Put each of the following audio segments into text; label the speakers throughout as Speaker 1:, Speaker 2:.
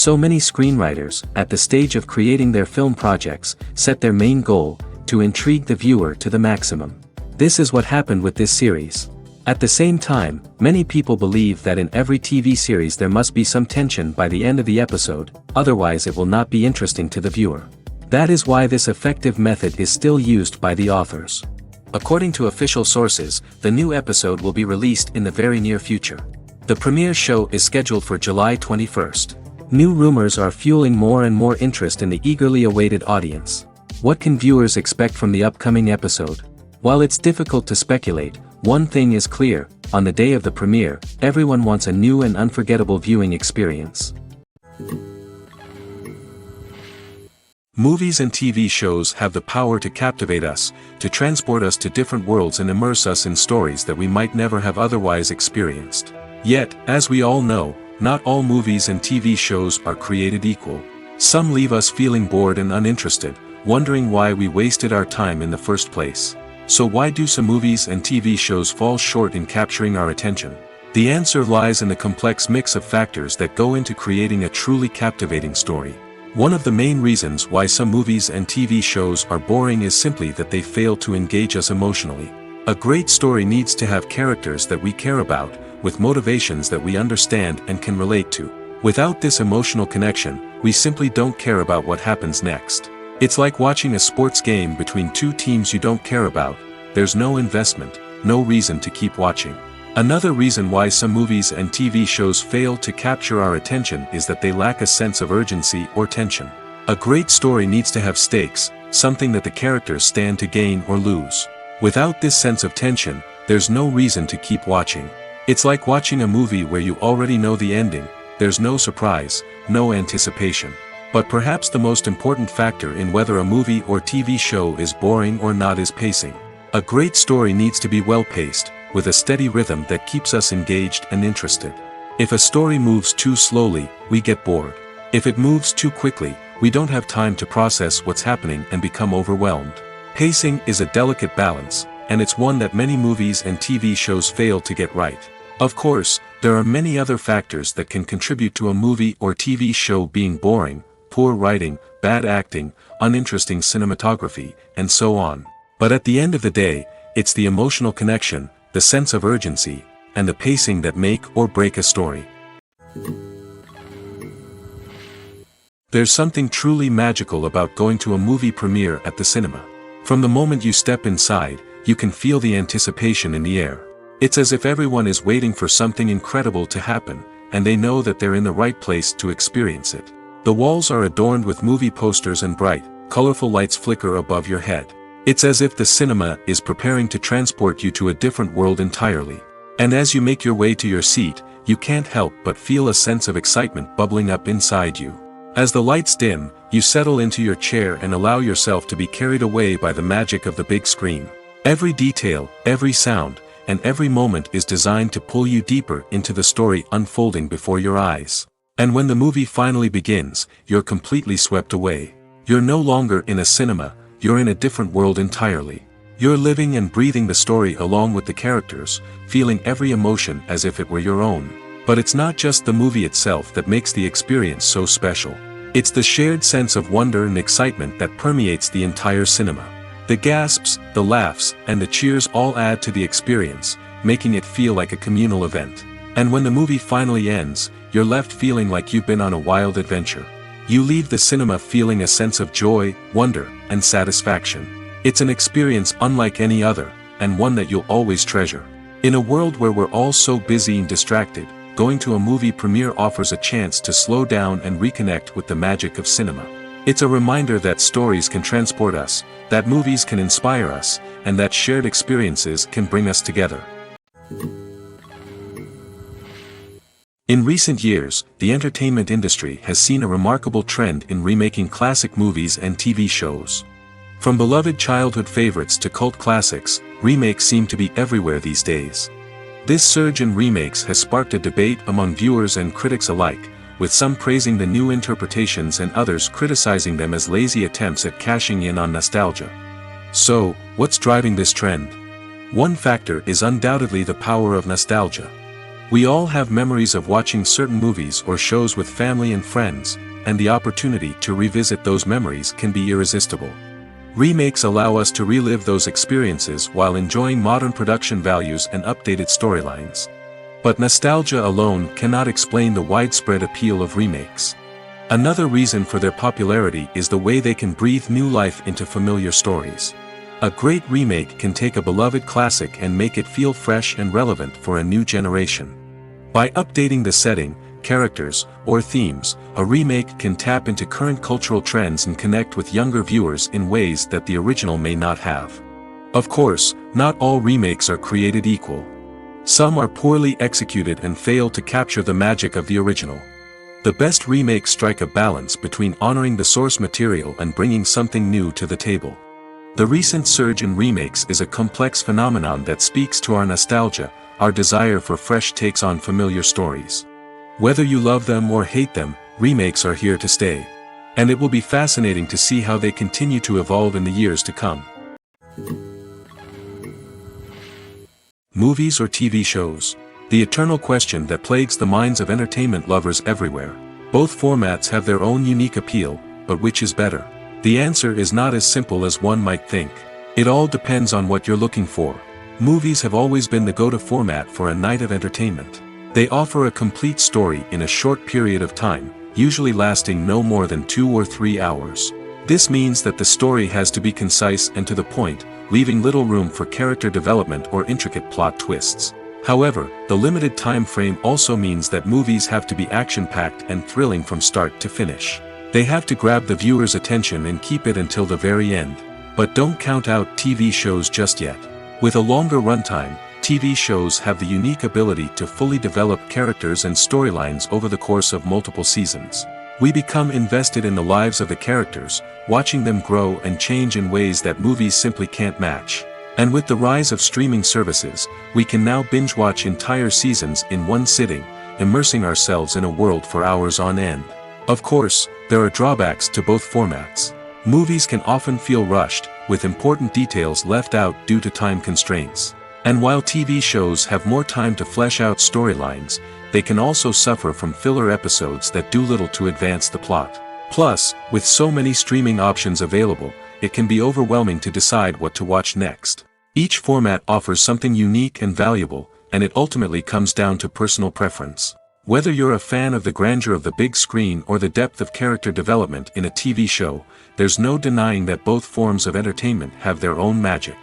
Speaker 1: So many screenwriters, at the stage of creating their film projects, set their main goal, to intrigue the viewer to the maximum. This is what happened with this series. At the same time, many people believe that in every TV series there must be some tension by the end of the episode, otherwise it will not be interesting to the viewer. That is why this effective method is still used by the authors. According to official sources, the new episode will be released in the very near future. The premiere show is scheduled for July 21st. New rumors are fueling more and more interest in the eagerly awaited audience. What can viewers expect from the upcoming episode? While it's difficult to speculate, one thing is clear: on the day of the premiere, everyone wants a new and unforgettable viewing experience. Movies and TV shows have the power to captivate us, to transport us to different worlds and immerse us in stories that we might never have otherwise experienced. Yet, as we all know, not all movies and TV shows are created equal. Some leave us feeling bored and uninterested, wondering why we wasted our time in the first place. So why do some movies and TV shows fall short in capturing our attention? The answer lies in the complex mix of factors that go into creating a truly captivating story. One of the main reasons why some movies and TV shows are boring is simply that they fail to engage us emotionally. A great story needs to have characters that we care about, with motivations that we understand and can relate to. Without this emotional connection, we simply don't care about what happens next. It's like watching a sports game between two teams you don't care about. There's no investment, no reason to keep watching. Another reason why some movies and TV shows fail to capture our attention is that they lack a sense of urgency or tension. A great story needs to have stakes, something that the characters stand to gain or lose. Without this sense of tension, there's no reason to keep watching. It's like watching a movie where you already know the ending. There's no surprise, no anticipation. But perhaps the most important factor in whether a movie or TV show is boring or not is pacing. A great story needs to be well-paced, with a steady rhythm that keeps us engaged and interested. If a story moves too slowly, we get bored. If it moves too quickly, we don't have time to process what's happening and become overwhelmed. Pacing is a delicate balance, and it's one that many movies and TV shows fail to get right. Of course, there are many other factors that can contribute to a movie or TV show being boring: poor writing, bad acting, uninteresting cinematography, and so on. But at the end of the day, it's the emotional connection, the sense of urgency, and the pacing that make or break a story. There's something truly magical about going to a movie premiere at the cinema. From the moment you step inside, you can feel the anticipation in the air. It's as if everyone is waiting for something incredible to happen, and they know that they're in the right place to experience it. The walls are adorned with movie posters and bright, colorful lights flicker above your head. It's as if the cinema is preparing to transport you to a different world entirely. And as you make your way to your seat, you can't help but feel a sense of excitement bubbling up inside you. As the lights dim, you settle into your chair and allow yourself to be carried away by the magic of the big screen. Every detail, every sound, and every moment is designed to pull you deeper into the story unfolding before your eyes. And when the movie finally begins, you're completely swept away. You're no longer in a cinema, you're in a different world entirely. You're living and breathing the story along with the characters, feeling every emotion as if it were your own. But it's not just the movie itself that makes the experience so special. It's the shared sense of wonder and excitement that permeates the entire cinema. The gasps, the laughs, and the cheers all add to the experience, making it feel like a communal event. And when the movie finally ends, you're left feeling like you've been on a wild adventure. You leave the cinema feeling a sense of joy, wonder, and satisfaction. It's an experience unlike any other, and one that you'll always treasure. In a world where we're all so busy and distracted, going to a movie premiere offers a chance to slow down and reconnect with the magic of cinema. It's a reminder that stories can transport us, that movies can inspire us, and that shared experiences can bring us together. In recent years, the entertainment industry has seen a remarkable trend in remaking classic movies and TV shows. From beloved childhood favorites to cult classics, remakes seem to be everywhere these days. This surge in remakes has sparked a debate among viewers and critics alike, with some praising the new interpretations and others criticizing them as lazy attempts at cashing in on nostalgia. So, what's driving this trend? One factor is undoubtedly the power of nostalgia. We all have memories of watching certain movies or shows with family and friends, and the opportunity to revisit those memories can be irresistible. Remakes allow us to relive those experiences while enjoying modern production values and updated storylines. But nostalgia alone cannot explain the widespread appeal of remakes. Another reason for their popularity is the way they can breathe new life into familiar stories. A great remake can take a beloved classic and make it feel fresh and relevant for a new generation. By updating the setting, characters, or themes, a remake can tap into current cultural trends and connect with younger viewers in ways that the original may not have. Of course, not all remakes are created equal. Some are poorly executed and fail to capture the magic of the original. The best remakes strike a balance between honoring the source material and bringing something new to the table. The recent surge in remakes is a complex phenomenon that speaks to our nostalgia, our desire for fresh takes on familiar stories. Whether you love them or hate them, remakes are here to stay. And it will be fascinating to see how they continue to evolve in the years to come. Movies or TV shows? The eternal question that plagues the minds of entertainment lovers everywhere. Both formats have their own unique appeal, but which is better? The answer is not as simple as one might think. It all depends on what you're looking for. Movies have always been the go-to format for a night of entertainment. They offer a complete story in a short period of time, usually lasting no more than 2 or 3 hours. This means that the story has to be concise and to the point, leaving little room for character development or intricate plot twists. However, the limited time frame also means that movies have to be action-packed and thrilling from start to finish. They have to grab the viewer's attention and keep it until the very end. But don't count out TV shows just yet. With a longer runtime, TV shows have the unique ability to fully develop characters and storylines over the course of multiple seasons. We become invested in the lives of the characters, watching them grow and change in ways that movies simply can't match. And with the rise of streaming services, we can now binge-watch entire seasons in one sitting, immersing ourselves in a world for hours on end. Of course, there are drawbacks to both formats. Movies can often feel rushed, with important details left out due to time constraints. And while TV shows have more time to flesh out storylines, they can also suffer from filler episodes that do little to advance the plot. Plus, with so many streaming options available, it can be overwhelming to decide what to watch next. Each format offers something unique and valuable, and it ultimately comes down to personal preference. Whether you're a fan of the grandeur of the big screen or the depth of character development in a TV show, there's no denying that both forms of entertainment have their own magic.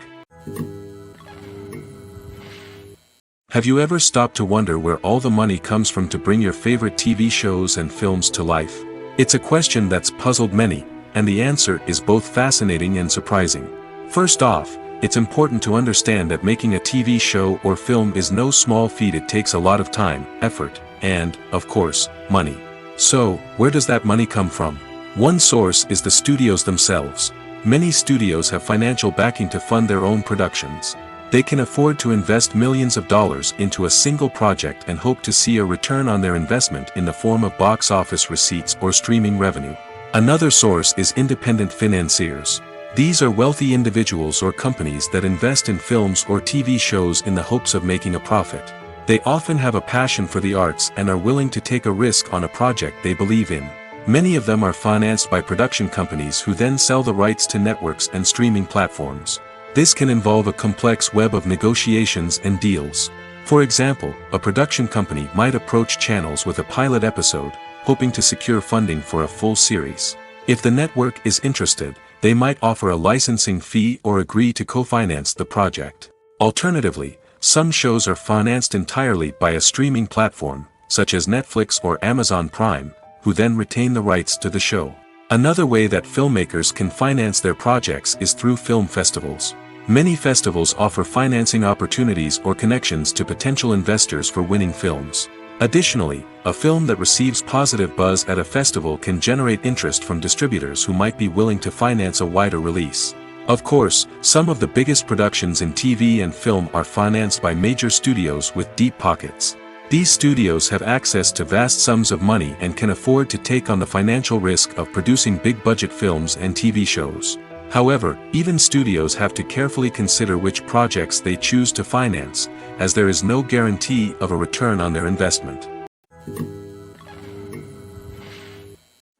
Speaker 1: Have you ever stopped to wonder where all the money comes from to bring your favorite TV shows and films to life? It's a question that's puzzled many, and the answer is both fascinating and surprising. First off, it's important to understand that making a TV show or film is no small feat. It takes a lot of time, effort, and, of course, money. So, where does that money come from? One source is the studios themselves. Many studios have financial backing to fund their own productions. They can afford to invest millions of dollars into a single project and hope to see a return on their investment in the form of box office receipts or streaming revenue. Another source is independent financiers. These are wealthy individuals or companies that invest in films or TV shows in the hopes of making a profit. They often have a passion for the arts and are willing to take a risk on a project they believe in. Many of them are financed by production companies who then sell the rights to networks and streaming platforms. This can involve a complex web of negotiations and deals. For example, a production company might approach channels with a pilot episode, hoping to secure funding for a full series. If the network is interested, they might offer a licensing fee or agree to co-finance the project. Alternatively, some shows are financed entirely by a streaming platform, such as Netflix or Amazon Prime, who then retain the rights to the show. Another way that filmmakers can finance their projects is through film festivals. Many festivals offer financing opportunities or connections to potential investors for winning films. Additionally, a film that receives positive buzz at a festival can generate interest from distributors who might be willing to finance a wider release. Of course, some of the biggest productions in TV and film are financed by major studios with deep pockets. These studios have access to vast sums of money and can afford to take on the financial risk of producing big-budget films and TV shows. However, even studios have to carefully consider which projects they choose to finance, as there is no guarantee of a return on their investment.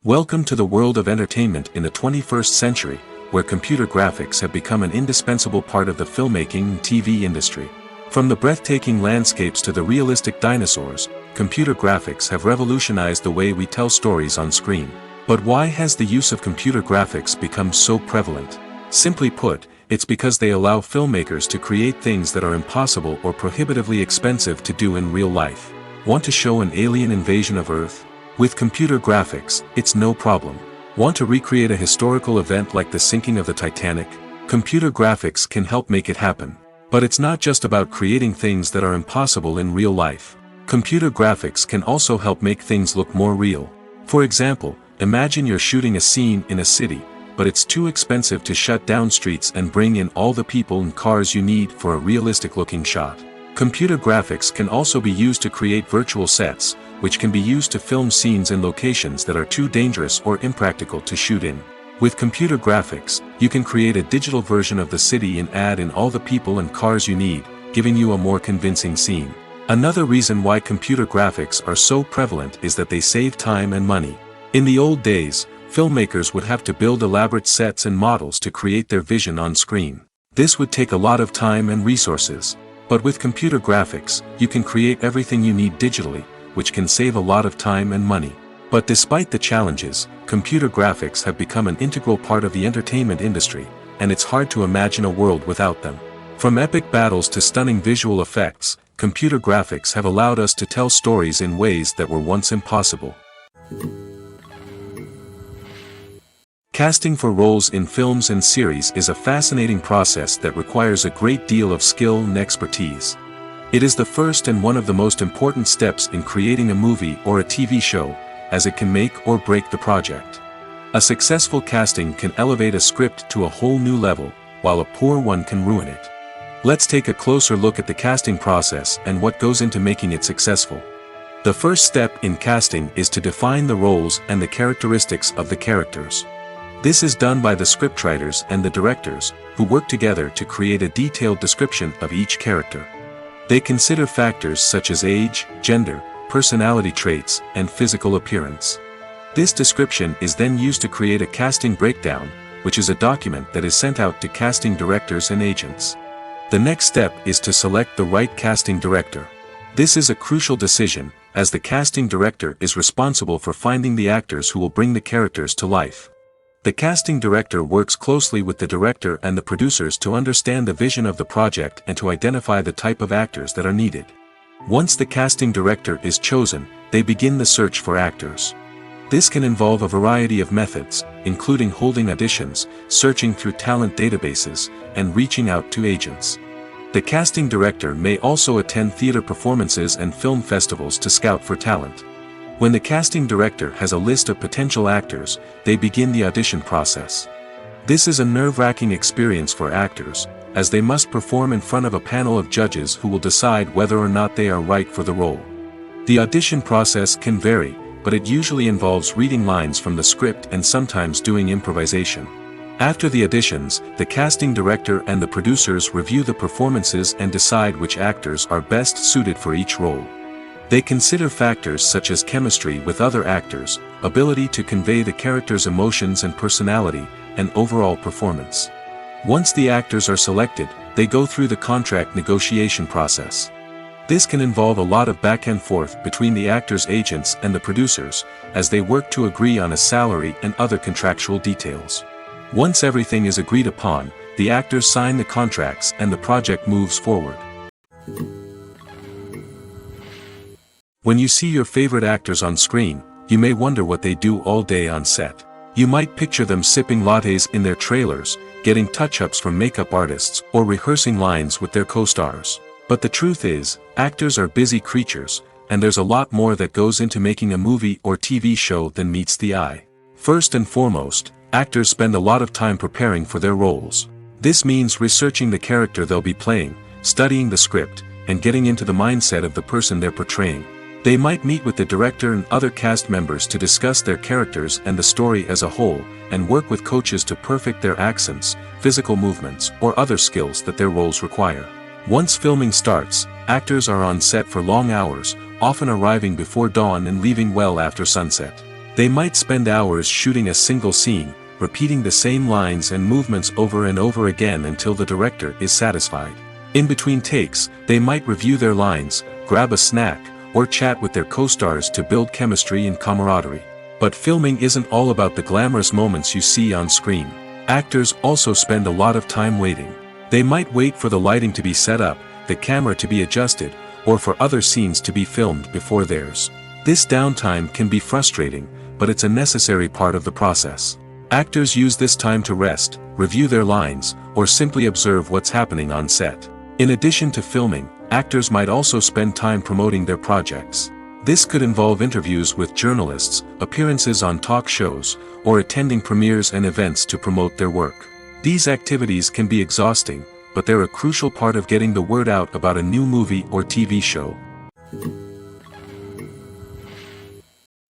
Speaker 1: Welcome to the world of entertainment in the 21st century, where computer graphics have become an indispensable part of the filmmaking and TV industry. From the breathtaking landscapes to the realistic dinosaurs, computer graphics have revolutionized the way we tell stories on screen. But why has the use of computer graphics become so prevalent? Simply put, it's because they allow filmmakers to create things that are impossible or prohibitively expensive to do in real life. Want to show an alien invasion of Earth? With computer graphics, it's no problem. Want to recreate a historical event like the sinking of the Titanic? Computer graphics can help make it happen. But it's not just about creating things that are impossible in real life. Computer graphics can also help make things look more real. For example, imagine you're shooting a scene in a city, but it's too expensive to shut down streets and bring in all the people and cars you need for a realistic-looking shot. Computer graphics can also be used to create virtual sets, which can be used to film scenes in locations that are too dangerous or impractical to shoot in. With computer graphics, you can create a digital version of the city and add in all the people and cars you need, giving you a more convincing scene. Another reason why computer graphics are so prevalent is that they save time and money. In the old days, filmmakers would have to build elaborate sets and models to create their vision on screen. This would take a lot of time and resources. But with computer graphics, you can create everything you need digitally, which can save a lot of time and money. But despite the challenges, computer graphics have become an integral part of the entertainment industry, and it's hard to imagine a world without them. From epic battles to stunning visual effects, computer graphics have allowed us to tell stories in ways that were once impossible. Casting for roles in films and series is a fascinating process that requires a great deal of skill and expertise. It is the first and one of the most important steps in creating a movie or a TV show, as it can make or break the project. A successful casting can elevate a script to a whole new level, while a poor one can ruin it. Let's take a closer look at the casting process and what goes into making it successful. The first step in casting is to define the roles and the characteristics of the characters. This is done by the scriptwriters and the directors, who work together to create a detailed description of each character. They consider factors such as age, gender, personality traits, and physical appearance. This description is then used to create a casting breakdown, which is a document that is sent out to casting directors and agents. The next step is to select the right casting director. This is a crucial decision, as the casting director is responsible for finding the actors who will bring the characters to life. The casting director works closely with the director and the producers to understand the vision of the project and to identify the type of actors that are needed. Once the casting director is chosen, they begin the search for actors. This can involve a variety of methods, including holding auditions, searching through talent databases, and reaching out to agents. The casting director may also attend theater performances and film festivals to scout for talent. When the casting director has a list of potential actors, they begin the audition process. This is a nerve-wracking experience for actors, as they must perform in front of a panel of judges who will decide whether or not they are right for the role. The audition process can vary, but it usually involves reading lines from the script and sometimes doing improvisation. After the auditions, the casting director and the producers review the performances and decide which actors are best suited for each role. They consider factors such as chemistry with other actors, ability to convey the character's emotions and personality, and overall performance. Once the actors are selected, they go through the contract negotiation process. This can involve a lot of back and forth between the actors' agents and the producers, as they work to agree on a salary and other contractual details. Once everything is agreed upon, the actors sign the contracts and the project moves forward. When you see your favorite actors on screen, you may wonder what they do all day on set. You might picture them sipping lattes in their trailers, getting touch-ups from makeup artists, or rehearsing lines with their co-stars. But the truth is, actors are busy creatures, and there's a lot more that goes into making a movie or TV show than meets the eye. First and foremost, actors spend a lot of time preparing for their roles. This means researching the character they'll be playing, studying the script, and getting into the mindset of the person they're portraying. They might meet with the director and other cast members to discuss their characters and the story as a whole, and work with coaches to perfect their accents, physical movements, or other skills that their roles require. Once filming starts, actors are on set for long hours, often arriving before dawn and leaving well after sunset. They might spend hours shooting a single scene, repeating the same lines and movements over and over again until the director is satisfied. In between takes, they might review their lines, grab a snack, or chat with their co-stars to build chemistry and camaraderie. But filming isn't all about the glamorous moments you see on screen. Actors also spend a lot of time waiting. They might wait for the lighting to be set up, the camera to be adjusted, or for other scenes to be filmed before theirs. This downtime can be frustrating, but it's a necessary part of the process. Actors use this time to rest, review their lines, or simply observe what's happening on set. In addition to filming, actors might also spend time promoting their projects. This could involve interviews with journalists, appearances on talk shows, or attending premieres and events to promote their work. These activities can be exhausting, but they're a crucial part of getting the word out about a new movie or TV show.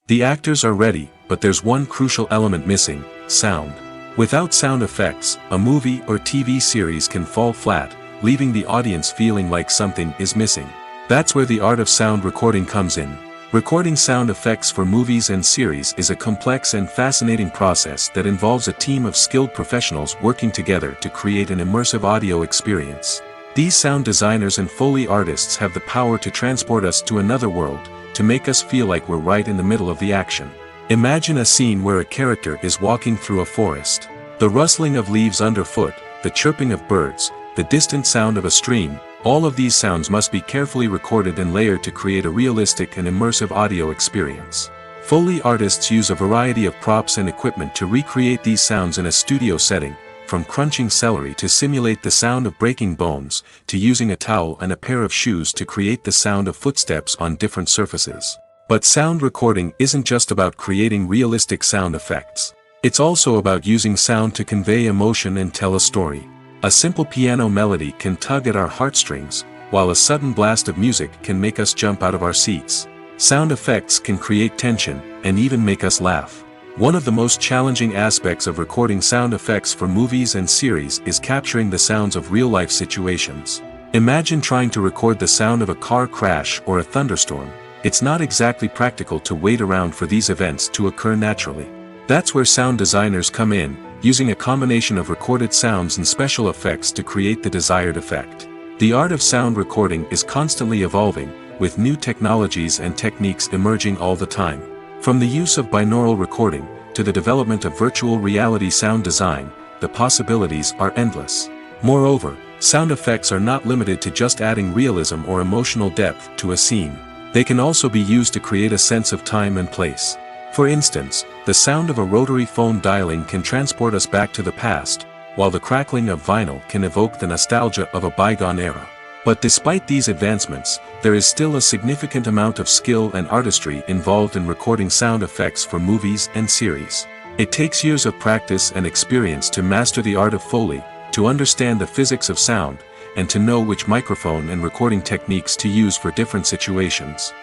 Speaker 1: The actors are ready, but there's one crucial element missing: sound. Without sound effects, a movie or TV series can fall flat, leaving the audience feeling like something is missing. That's where the art of sound recording comes in. Recording sound effects for movies and series is a complex and fascinating process that involves a team of skilled professionals working together to create an immersive audio experience. These sound designers and Foley artists have the power to transport us to another world, to make us feel like we're right in the middle of the action. Imagine a scene where a character is walking through a forest. The rustling of leaves underfoot, the chirping of birds, the distant sound of a stream, all of these sounds must be carefully recorded and layered to create a realistic and immersive audio experience. Foley artists use a variety of props and equipment to recreate these sounds in a studio setting, from crunching celery to simulate the sound of breaking bones, to using a towel and a pair of shoes to create the sound of footsteps on different surfaces. But sound recording isn't just about creating realistic sound effects. It's also about using sound to convey emotion and tell a story. A simple piano melody can tug at our heartstrings, while a sudden blast of music can make us jump out of our seats. Sound effects can create tension, and even make us laugh. One of the most challenging aspects of recording sound effects for movies and series is capturing the sounds of real-life situations. Imagine trying to record the sound of a car crash or a thunderstorm. It's not exactly practical to wait around for these events to occur naturally. That's where sound designers come in, using a combination of recorded sounds and special effects to create the desired effect. The art of sound recording is constantly evolving, with new technologies and techniques emerging all the time. From the use of binaural recording, to the development of virtual reality sound design, the possibilities are endless. Moreover, sound effects are not limited to just adding realism or emotional depth to a scene. They can also be used to create a sense of time and place. For instance, the sound of a rotary phone dialing can transport us back to the past, while the crackling of vinyl can evoke the nostalgia of a bygone era. But despite these advancements, there is still a significant amount of skill and artistry involved in recording sound effects for movies and series. It takes years of practice and experience to master the art of Foley, to understand the physics of sound, and to know which microphone and recording techniques to use for different situations.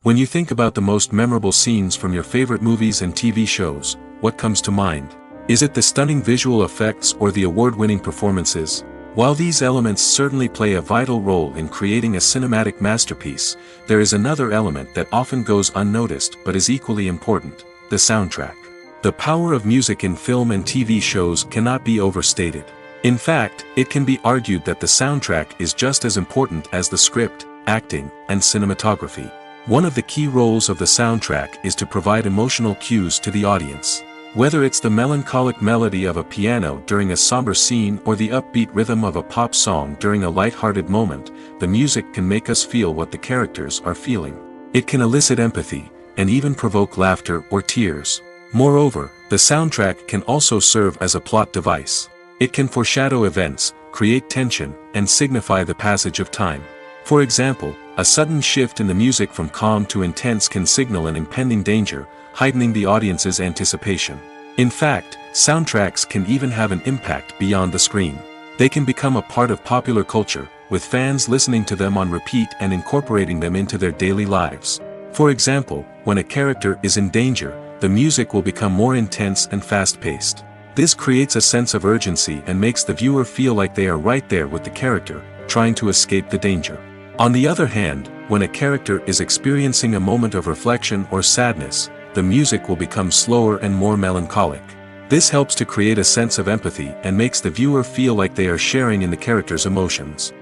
Speaker 1: When you think about the most memorable scenes from your favorite movies and TV shows, what comes to mind? Is it the stunning visual effects or the award-winning performances? While these elements certainly play a vital role in creating a cinematic masterpiece, there is another element that often goes unnoticed but is equally important: the soundtrack. The power of music in film and TV shows cannot be overstated. In fact, it can be argued that the soundtrack is just as important as the script, acting, and cinematography. One of the key roles of the soundtrack is to provide emotional cues to the audience. Whether it's the melancholic melody of a piano during a somber scene or the upbeat rhythm of a pop song during a light-hearted moment, the music can make us feel what the characters are feeling. It can elicit empathy, and even provoke laughter or tears. Moreover, the soundtrack can also serve as a plot device. It can foreshadow events, create tension, and signify the passage of time. For example, a sudden shift in the music from calm to intense can signal an impending danger, heightening the audience's anticipation. In fact, soundtracks can even have an impact beyond the screen. They can become a part of popular culture, with fans listening to them on repeat and incorporating them into their daily lives. For example, when a character is in danger, the music will become more intense and fast-paced. This creates a sense of urgency and makes the viewer feel like they are right there with the character, trying to escape the danger. On the other hand, when a character is experiencing a moment of reflection or sadness, the music will become slower and more melancholic. This helps to create a sense of empathy and makes the viewer feel like they are sharing in the character's emotions.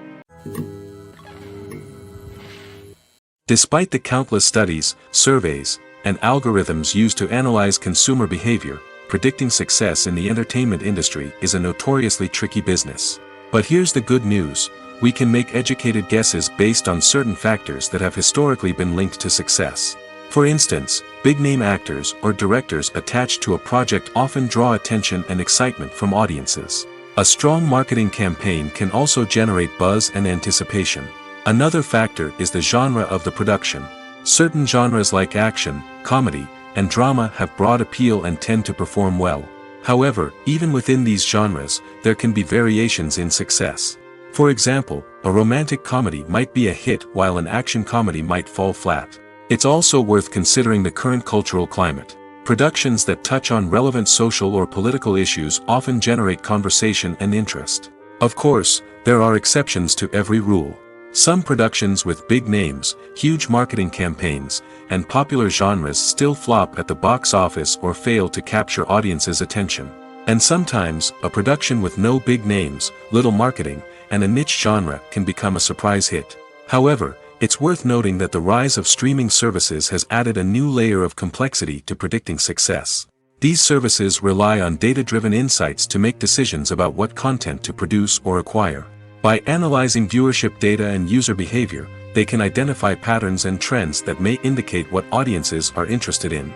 Speaker 1: Despite the countless studies, surveys, and algorithms used to analyze consumer behavior, predicting success in the entertainment industry is a notoriously tricky business. But here's the good news: we can make educated guesses based on certain factors that have historically been linked to success. For instance, big-name actors or directors attached to a project often draw attention and excitement from audiences. A strong marketing campaign can also generate buzz and anticipation. Another factor is the genre of the production. Certain genres like action, comedy, and drama have broad appeal and tend to perform well. However, even within these genres, there can be variations in success. For example, a romantic comedy might be a hit while an action comedy might fall flat. It's also worth considering the current cultural climate. Productions that touch on relevant social or political issues often generate conversation and interest. Of course, there are exceptions to every rule. Some productions with big names, huge marketing campaigns, and popular genres still flop at the box office or fail to capture audiences' attention. And sometimes, a production with no big names, little marketing, and a niche genre can become a surprise hit. However, it's worth noting that the rise of streaming services has added a new layer of complexity to predicting success. These services rely on data-driven insights to make decisions about what content to produce or acquire. By analyzing viewership data and user behavior, they can identify patterns and trends that may indicate what audiences are interested in.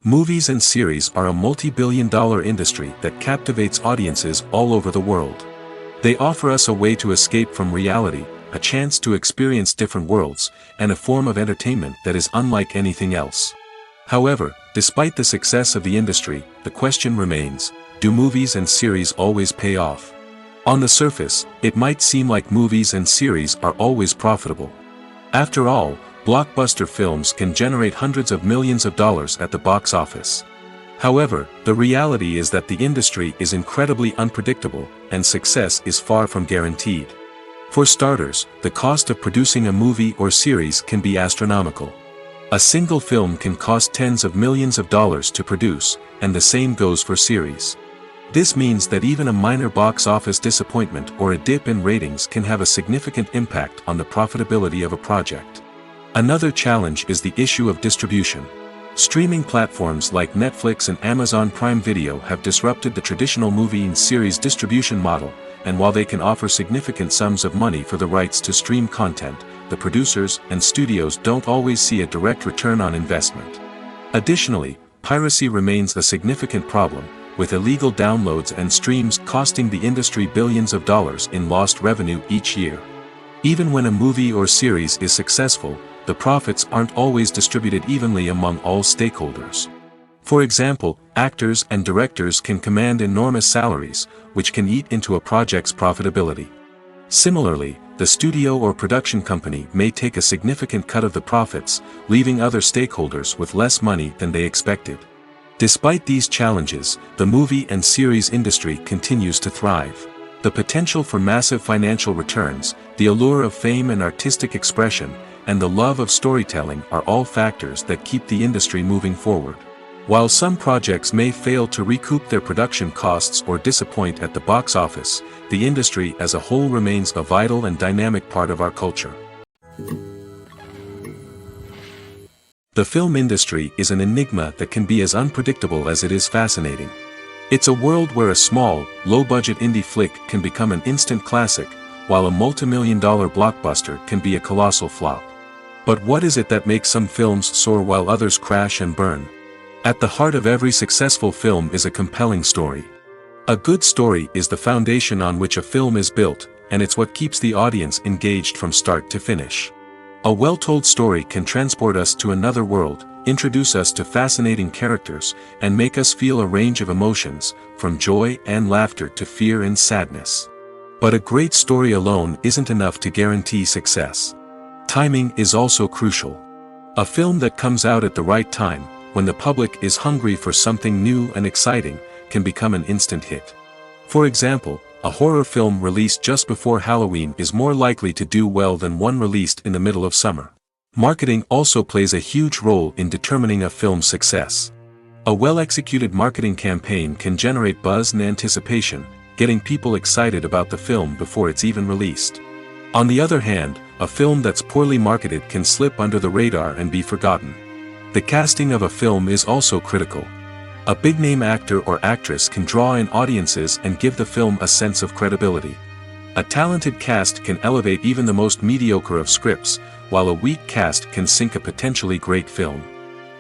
Speaker 1: Movies and series are a multi-billion-dollar industry that captivates audiences all over the world. They offer us a way to escape from reality, a chance to experience different worlds, and a form of entertainment that is unlike anything else. However, despite the success of the industry, the question remains: do movies and series always pay off? On the surface, it might seem like movies and series are always profitable. After all, blockbuster films can generate hundreds of millions of dollars at the box office. However, the reality is that the industry is incredibly unpredictable, and success is far from guaranteed. For starters, the cost of producing a movie or series can be astronomical. A single film can cost tens of millions of dollars to produce, and the same goes for series. This means that even a minor box office disappointment or a dip in ratings can have a significant impact on the profitability of a project. Another challenge is the issue of distribution. Streaming platforms like Netflix and Amazon Prime Video have disrupted the traditional movie and series distribution model, and while they can offer significant sums of money for the rights to stream content, the producers and studios don't always see a direct return on investment. Additionally, piracy remains a significant problem, with illegal downloads and streams costing the industry billions of dollars in lost revenue each year. Even when a movie or series is successful, the profits aren't always distributed evenly among all stakeholders. For example, actors and directors can command enormous salaries, which can eat into a project's profitability. Similarly, the studio or production company may take a significant cut of the profits, leaving other stakeholders with less money than they expected. Despite these challenges, the movie and series industry continues to thrive. The potential for massive financial returns, the allure of fame and artistic expression, and the love of storytelling are all factors that keep the industry moving forward. While some projects may fail to recoup their production costs or disappoint at the box office, the industry as a whole remains a vital and dynamic part of our culture. The film industry is an enigma that can be as unpredictable as it is fascinating. It's a world where a small, low-budget indie flick can become an instant classic, while a multi-million-dollar blockbuster can be a colossal flop. But what is it that makes some films soar while others crash and burn? At the heart of every successful film is a compelling story. A good story is the foundation on which a film is built, and it's what keeps the audience engaged from start to finish. A well-told story can transport us to another world, introduce us to fascinating characters, and make us feel a range of emotions, from joy and laughter to fear and sadness. But a great story alone isn't enough to guarantee success. Timing is also crucial. A film that comes out at the right time, when the public is hungry for something new and exciting, can become an instant hit. For example, a horror film released just before Halloween is more likely to do well than one released in the middle of summer. Marketing also plays a huge role in determining a film's success. A well-executed marketing campaign can generate buzz and anticipation, getting people excited about the film before it's even released. On the other hand, a film that's poorly marketed can slip under the radar and be forgotten. The casting of a film is also critical. A big-name actor or actress can draw in audiences and give the film a sense of credibility. A talented cast can elevate even the most mediocre of scripts, while a weak cast can sink a potentially great film.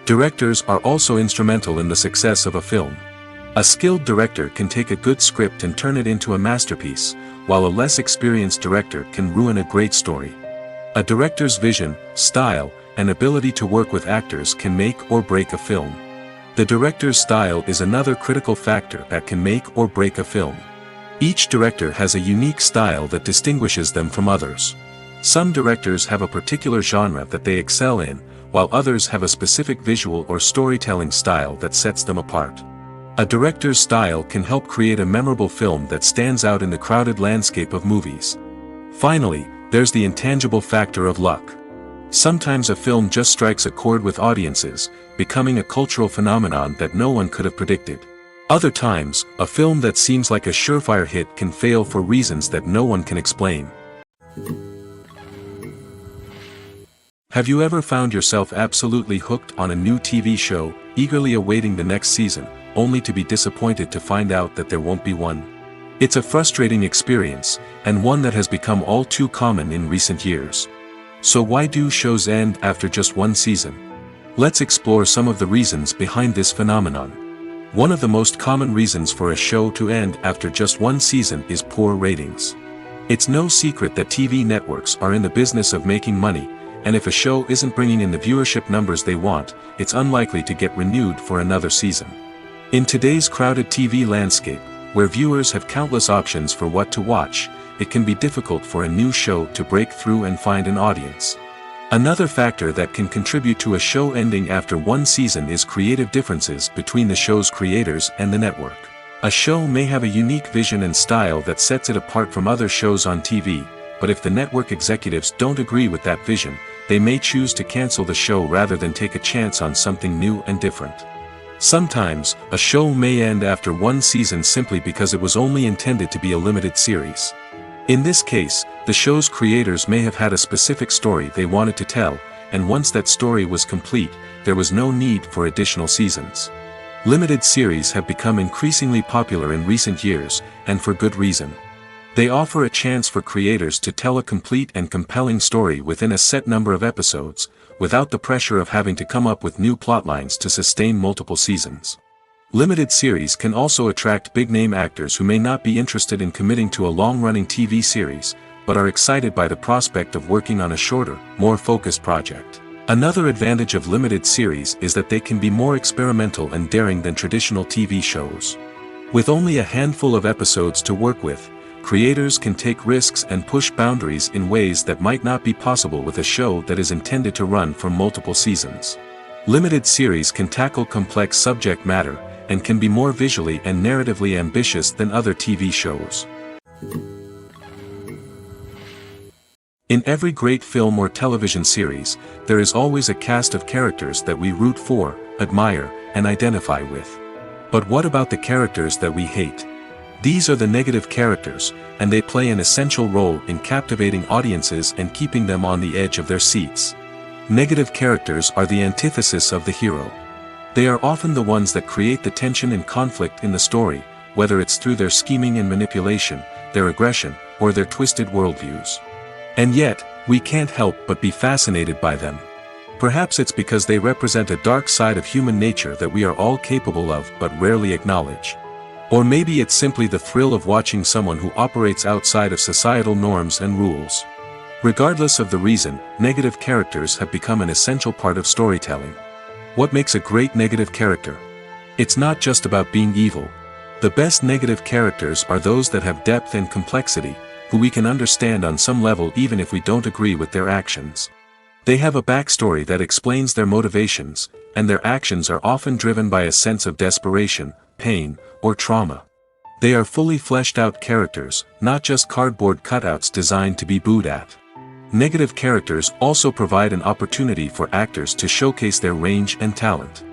Speaker 1: Directors are also instrumental in the success of a film. A skilled director can take a good script and turn it into a masterpiece, while a less experienced director can ruin a great story. A director's vision, style, and ability to work with actors can make or break a film. The director's style is another critical factor that can make or break a film. Each director has a unique style that distinguishes them from others. Some directors have a particular genre that they excel in, while others have a specific visual or storytelling style that sets them apart. A director's style can help create a memorable film that stands out in the crowded landscape of movies. Finally, there's the intangible factor of luck. Sometimes a film just strikes a chord with audiences, becoming a cultural phenomenon that no one could have predicted. Other times, a film that seems like a surefire hit can fail for reasons that no one can explain. Have you ever found yourself absolutely hooked on a new TV show, eagerly awaiting the next season, only to be disappointed to find out that there won't be one? It's a frustrating experience, and one that has become all too common in recent years. So why do shows end after just one season? Let's explore some of the reasons behind this phenomenon. One of the most common reasons for a show to end after just one season is poor ratings. It's no secret that TV networks are in the business of making money, and if a show isn't bringing in the viewership numbers they want, it's unlikely to get renewed for another season. In today's crowded TV landscape, where viewers have countless options for what to watch, it can be difficult for a new show to break through and find an audience. Another factor that can contribute to a show ending after one season is creative differences between the show's creators and the network. A show may have a unique vision and style that sets it apart from other shows on TV, but if the network executives don't agree with that vision, they may choose to cancel the show rather than take a chance on something new and different. Sometimes, a show may end after one season simply because it was only intended to be a limited series. In this case, the show's creators may have had a specific story they wanted to tell, and once that story was complete, there was no need for additional seasons. Limited series have become increasingly popular in recent years, and for good reason. They offer a chance for creators to tell a complete and compelling story within a set number of episodes, without the pressure of having to come up with new plotlines to sustain multiple seasons. Limited series can also attract big-name actors who may not be interested in committing to a long-running TV series, but are excited by the prospect of working on a shorter, more focused project. Another advantage of limited series is that they can be more experimental and daring than traditional TV shows. With only a handful of episodes to work with, creators can take risks and push boundaries in ways that might not be possible with a show that is intended to run for multiple seasons. Limited series can tackle complex subject matter, and can be more visually and narratively ambitious than other TV shows. In every great film or television series, there is always a cast of characters that we root for, admire, and identify with. But what about the characters that we hate? These are the negative characters, and they play an essential role in captivating audiences and keeping them on the edge of their seats. Negative characters are the antithesis of the hero. They are often the ones that create the tension and conflict in the story, whether it's through their scheming and manipulation, their aggression, or their twisted worldviews. And yet, we can't help but be fascinated by them. Perhaps it's because they represent a dark side of human nature that we are all capable of but rarely acknowledge. Or maybe it's simply the thrill of watching someone who operates outside of societal norms and rules. Regardless of the reason, negative characters have become an essential part of storytelling. What makes a great negative character? It's not just about being evil. The best negative characters are those that have depth and complexity, who we can understand on some level even if we don't agree with their actions. They have a backstory that explains their motivations, and their actions are often driven by a sense of desperation, pain, or trauma. They are fully fleshed out characters, not just cardboard cutouts designed to be booed at. Negative characters also provide an opportunity for actors to showcase their range and talent.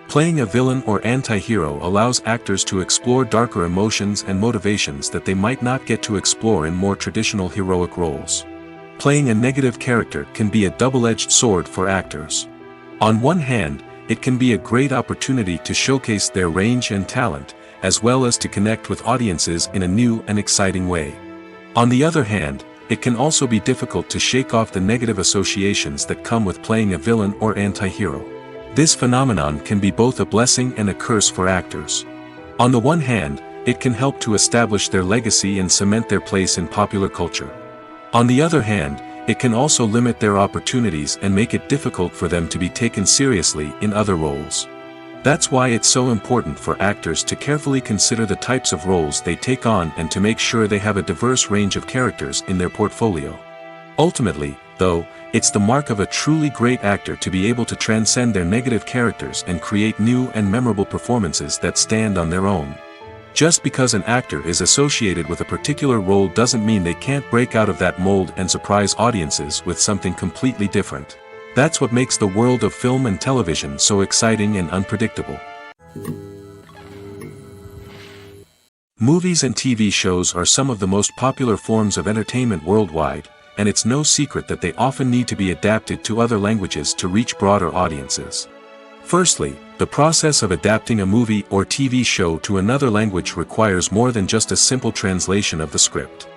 Speaker 1: Playing a villain or anti-hero allows actors to explore darker emotions and motivations that they might not get to explore in more traditional heroic roles. Playing a negative character can be a double-edged sword for actors. On one hand, it can be a great opportunity to showcase their range and talent, as well as to connect with audiences in a new and exciting way. On the other hand, it can also be difficult to shake off the negative associations that come with playing a villain or anti-hero. This phenomenon can be both a blessing and a curse for actors. On the one hand, it can help to establish their legacy and cement their place in popular culture. On the other hand, it can also limit their opportunities and make it difficult for them to be taken seriously in other roles. That's why it's so important for actors to carefully consider the types of roles they take on and to make sure they have a diverse range of characters in their portfolio. Ultimately, though, it's the mark of a truly great actor to be able to transcend their negative characters and create new and memorable performances that stand on their own. Just because an actor is associated with a particular role doesn't mean they can't break out of that mold and surprise audiences with something completely different. That's what makes the world of film and television so exciting and unpredictable. Movies and TV shows are some of the most popular forms of entertainment worldwide, and it's no secret that they often need to be adapted to other languages to reach broader audiences. Firstly, the process of adapting a movie or TV show to another language requires more than just a simple translation of the script.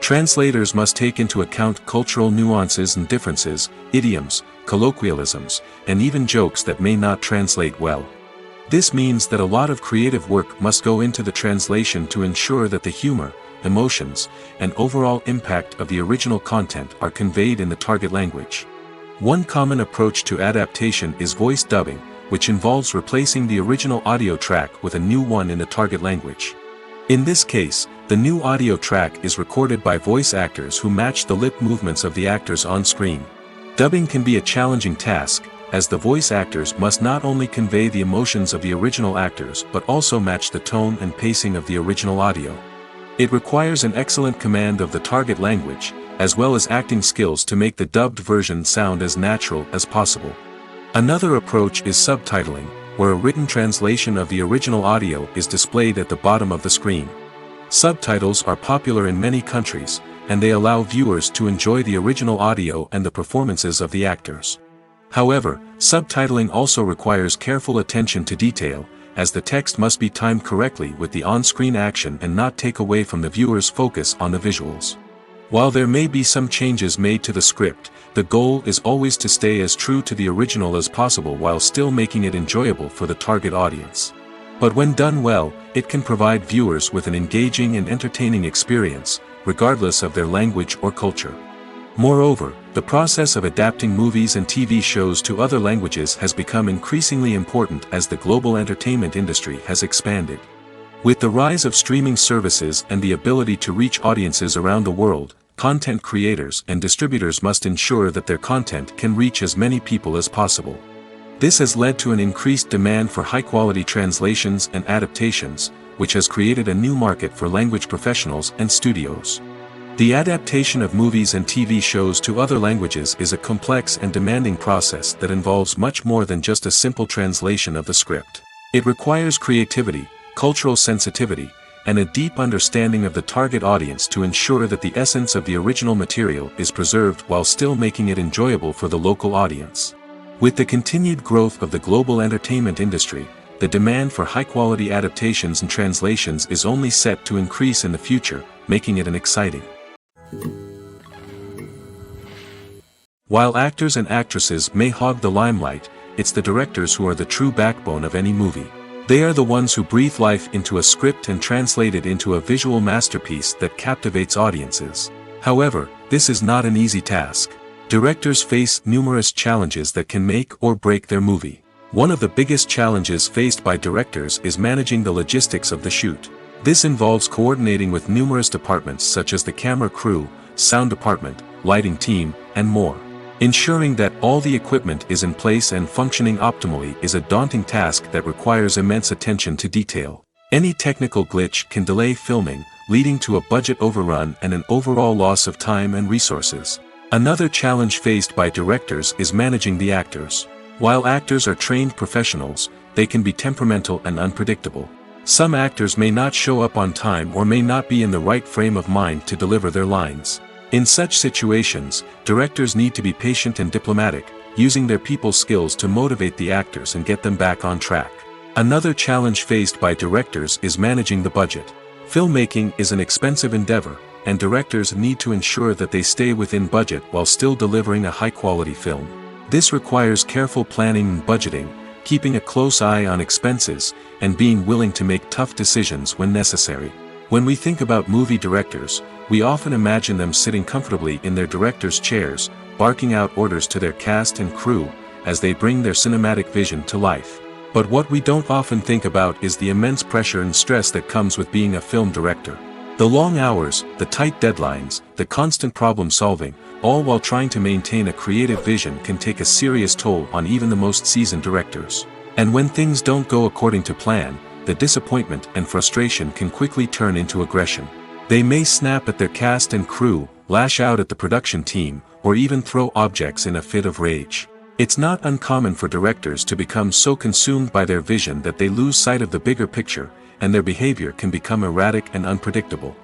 Speaker 1: Translators must take into account cultural nuances and differences, idioms, colloquialisms, and even jokes that may not translate well. This means that a lot of creative work must go into the translation to ensure that the humor, emotions, and overall impact of the original content are conveyed in the target language. One common approach to adaptation is voice dubbing, which involves replacing the original audio track with a new one in the target language. In this case, the new audio track is recorded by voice actors who match the lip movements of the actors on screen. Dubbing can be a challenging task, as the voice actors must not only convey the emotions of the original actors but also match the tone and pacing of the original audio. It requires an excellent command of the target language, as well as acting skills to make the dubbed version sound as natural as possible. Another approach is subtitling, where a written translation of the original audio is displayed at the bottom of the screen. Subtitles are popular in many countries, and they allow viewers to enjoy the original audio and the performances of the actors. However, subtitling also requires careful attention to detail, as the text must be timed correctly with the on-screen action and not take away from the viewer's focus on the visuals. While there may be some changes made to the script, the goal is always to stay as true to the original as possible while still making it enjoyable for the target audience. But when done well, it can provide viewers with an engaging and entertaining experience, regardless of their language or culture. Moreover, the process of adapting movies and TV shows to other languages has become increasingly important as the global entertainment industry has expanded. With the rise of streaming services and the ability to reach audiences around the world, content creators and distributors must ensure that their content can reach as many people as possible. This has led to an increased demand for high-quality translations and adaptations, which has created a new market for language professionals and studios. The adaptation of movies and TV shows to other languages is a complex and demanding process that involves much more than just a simple translation of the script. It requires creativity, cultural sensitivity, and a deep understanding of the target audience to ensure that the essence of the original material is preserved while still making it enjoyable for the local audience. With the continued growth of the global entertainment industry, the demand for high-quality adaptations and translations is only set to increase in the future, making it an exciting. While actors and actresses may hog the limelight, it's the directors who are the true backbone of any movie. They are the ones who breathe life into a script and translate it into a visual masterpiece that captivates audiences. However, this is not an easy task. Directors face numerous challenges that can make or break their movie. One of the biggest challenges faced by directors is managing the logistics of the shoot. This involves coordinating with numerous departments such as the camera crew, sound department, lighting team, and more. Ensuring that all the equipment is in place and functioning optimally is a daunting task that requires immense attention to detail. Any technical glitch can delay filming, leading to a budget overrun and an overall loss of time and resources. Another challenge faced by directors is managing the actors. While actors are trained professionals, they can be temperamental and unpredictable. Some actors may not show up on time or may not be in the right frame of mind to deliver their lines. In such situations, directors need to be patient and diplomatic, using their people skills to motivate the actors and get them back on track. Another challenge faced by directors is managing the budget. Filmmaking is an expensive endeavor, and directors need to ensure that they stay within budget while still delivering a high-quality film. This requires careful planning and budgeting, keeping a close eye on expenses, and being willing to make tough decisions when necessary. When we think about movie directors, we often imagine them sitting comfortably in their director's chairs, barking out orders to their cast and crew, as they bring their cinematic vision to life. But what we don't often think about is the immense pressure and stress that comes with being a film director. The long hours, the tight deadlines, the constant problem solving, all while trying to maintain a creative vision can take a serious toll on even the most seasoned directors. And when things don't go according to plan, the disappointment and frustration can quickly turn into aggression. They may snap at their cast and crew, lash out at the production team, or even throw objects in a fit of rage. It's not uncommon for directors to become so consumed by their vision that they lose sight of the bigger picture, and their behavior can become erratic and unpredictable.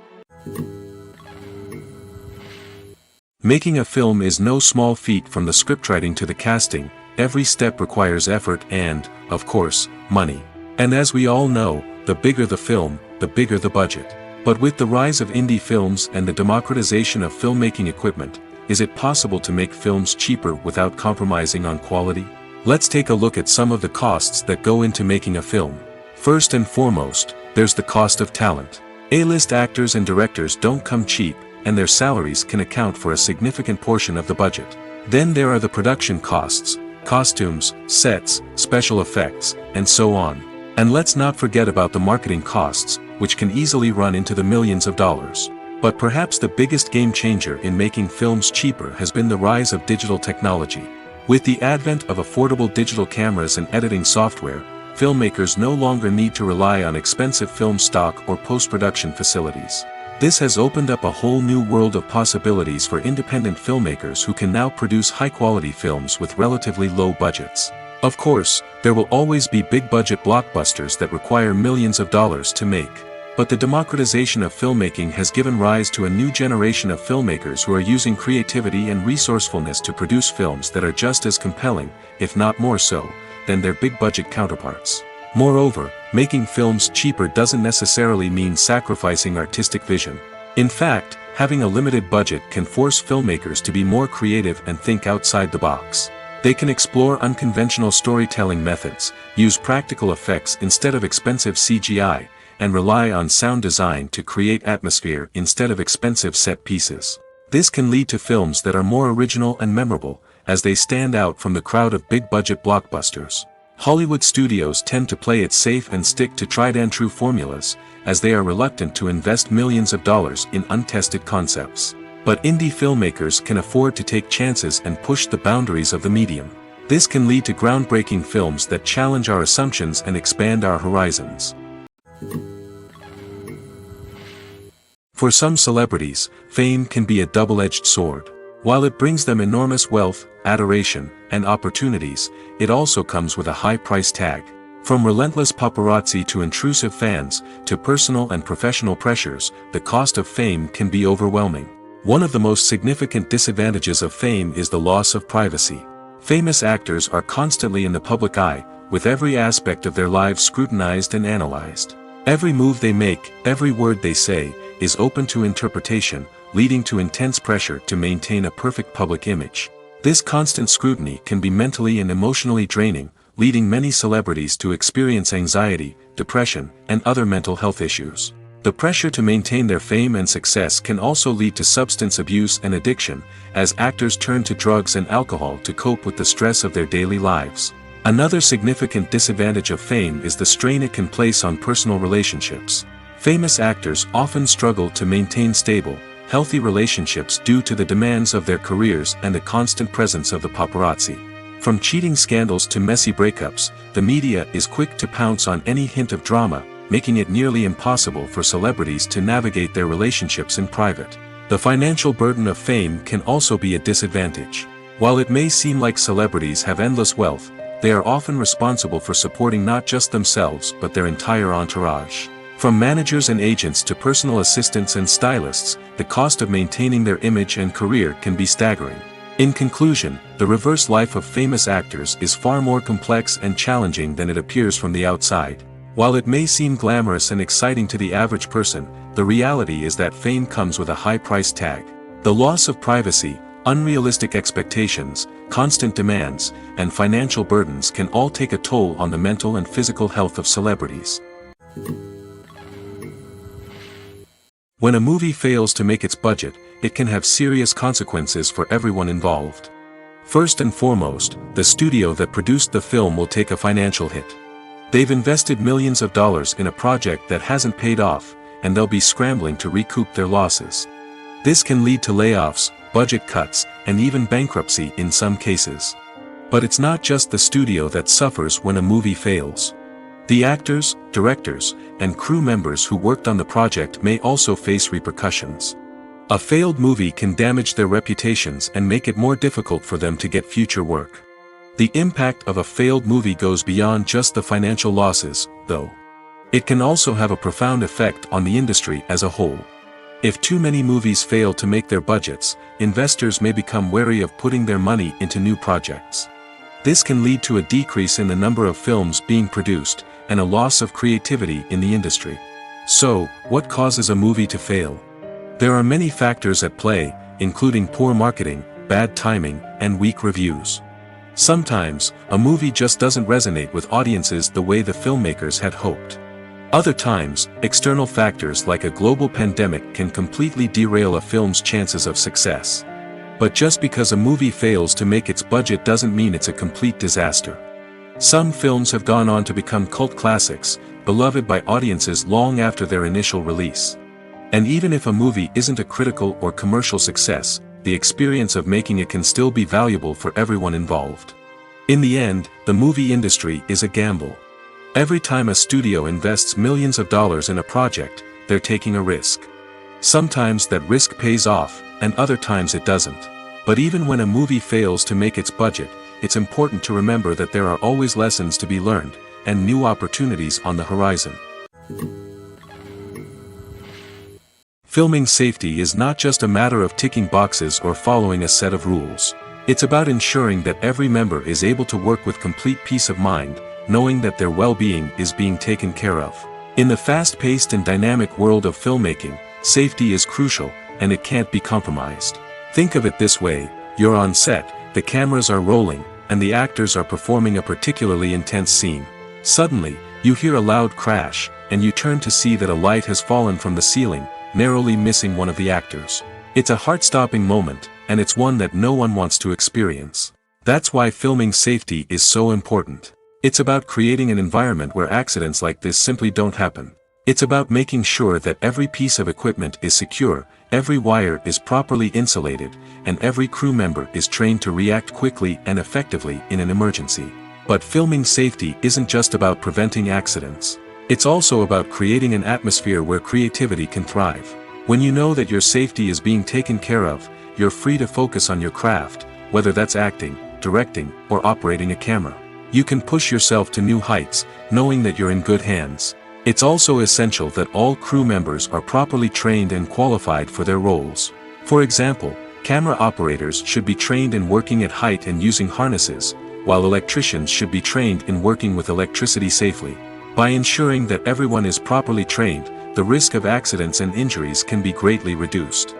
Speaker 1: Making a film is no small feat. From the scriptwriting to the casting, every step requires effort and, of course, money. And as we all know, the bigger the film, the bigger the budget. But with the rise of indie films and the democratization of filmmaking equipment, is it possible to make films cheaper without compromising on quality? Let's take a look at some of the costs that go into making a film. First and foremost, there's the cost of talent. A-list actors and directors don't come cheap, and their salaries can account for a significant portion of the budget. Then there are the production costs, costumes, sets, special effects, and so on. And let's not forget about the marketing costs, which can easily run into the millions of dollars. But perhaps the biggest game changer in making films cheaper has been the rise of digital technology. With the advent of affordable digital cameras and editing software, filmmakers no longer need to rely on expensive film stock or post-production facilities. This has opened up a whole new world of possibilities for independent filmmakers who can now produce high-quality films with relatively low budgets. Of course, there will always be big-budget blockbusters that require millions of dollars to make. But the democratization of filmmaking has given rise to a new generation of filmmakers who are using creativity and resourcefulness to produce films that are just as compelling, if not more so, than their big-budget counterparts. Moreover, making films cheaper doesn't necessarily mean sacrificing artistic vision. In fact, having a limited budget can force filmmakers to be more creative and think outside the box. They can explore unconventional storytelling methods, use practical effects instead of expensive CGI, and rely on sound design to create atmosphere instead of expensive set pieces. This can lead to films that are more original and memorable, as they stand out from the crowd of big-budget blockbusters. Hollywood studios tend to play it safe and stick to tried-and-true formulas, as they are reluctant to invest millions of dollars in untested concepts. But indie filmmakers can afford to take chances and push the boundaries of the medium. This can lead to groundbreaking films that challenge our assumptions and expand our horizons. For some celebrities, fame can be a double-edged sword. While it brings them enormous wealth, adoration, and opportunities, it also comes with a high price tag. From relentless paparazzi to intrusive fans, to personal and professional pressures, the cost of fame can be overwhelming. One of the most significant disadvantages of fame is the loss of privacy. Famous actors are constantly in the public eye, with every aspect of their lives scrutinized and analyzed. Every move they make, every word they say, is open to interpretation, leading to intense pressure to maintain a perfect public image. This constant scrutiny can be mentally and emotionally draining, leading many celebrities to experience anxiety, depression, and other mental health issues. The pressure to maintain their fame and success can also lead to substance abuse and addiction, as actors turn to drugs and alcohol to cope with the stress of their daily lives. Another significant disadvantage of fame is the strain it can place on personal relationships. Famous actors often struggle to maintain stable, healthy relationships due to the demands of their careers and the constant presence of the paparazzi. From cheating scandals to messy breakups, the media is quick to pounce on any hint of drama, making it nearly impossible for celebrities to navigate their relationships in private. The financial burden of fame can also be a disadvantage. While it may seem like celebrities have endless wealth, they are often responsible for supporting not just themselves but their entire entourage. From managers and agents to personal assistants and stylists, the cost of maintaining their image and career can be staggering. In conclusion, the reverse life of famous actors is far more complex and challenging than it appears from the outside. While it may seem glamorous and exciting to the average person, the reality is that fame comes with a high price tag. The loss of privacy, unrealistic expectations, constant demands, and financial burdens can all take a toll on the mental and physical health of celebrities. When a movie fails to make its budget, it can have serious consequences for everyone involved. First and foremost, the studio that produced the film will take a financial hit. They've invested millions of dollars in a project that hasn't paid off, and they'll be scrambling to recoup their losses. This can lead to layoffs, budget cuts, and even bankruptcy in some cases. But it's not just the studio that suffers when a movie fails. The actors, directors, and crew members who worked on the project may also face repercussions. A failed movie can damage their reputations and make it more difficult for them to get future work. The impact of a failed movie goes beyond just the financial losses, though. It can also have a profound effect on the industry as a whole. If too many movies fail to make their budgets, investors may become wary of putting their money into new projects. This can lead to a decrease in the number of films being produced, and a loss of creativity in the industry. So, what causes a movie to fail? There are many factors at play, including poor marketing, bad timing, and weak reviews. Sometimes, a movie just doesn't resonate with audiences the way the filmmakers had hoped. Other times, external factors like a global pandemic can completely derail a film's chances of success. But just because a movie fails to make its budget doesn't mean it's a complete disaster. Some films have gone on to become cult classics, beloved by audiences long after their initial release. And even if a movie isn't a critical or commercial success, the experience of making it can still be valuable for everyone involved. In the end, the movie industry is a gamble. Every time a studio invests millions of dollars in a project, they're taking a risk. Sometimes that risk pays off, and other times it doesn't. But even when a movie fails to make its budget, it's important to remember that there are always lessons to be learned, and new opportunities on the horizon. Filming safety is not just a matter of ticking boxes or following a set of rules. It's about ensuring that every member is able to work with complete peace of mind, knowing that their well-being is being taken care of. In the fast-paced and dynamic world of filmmaking, safety is crucial, and it can't be compromised. Think of it this way: you're on set, the cameras are rolling, and the actors are performing a particularly intense scene. Suddenly, you hear a loud crash, and you turn to see that a light has fallen from the ceiling, narrowly missing one of the actors. It's a heart-stopping moment, and it's one that no one wants to experience. That's why filming safety is so important. It's about creating an environment where accidents like this simply don't happen. It's about making sure that every piece of equipment is secure, every wire is properly insulated, and every crew member is trained to react quickly and effectively in an emergency. But filming safety isn't just about preventing accidents. It's also about creating an atmosphere where creativity can thrive. When you know that your safety is being taken care of, you're free to focus on your craft, whether that's acting, directing, or operating a camera. You can push yourself to new heights, knowing that you're in good hands. It's also essential that all crew members are properly trained and qualified for their roles. For example, camera operators should be trained in working at height and using harnesses, while electricians should be trained in working with electricity safely. By ensuring that everyone is properly trained, the risk of accidents and injuries can be greatly reduced.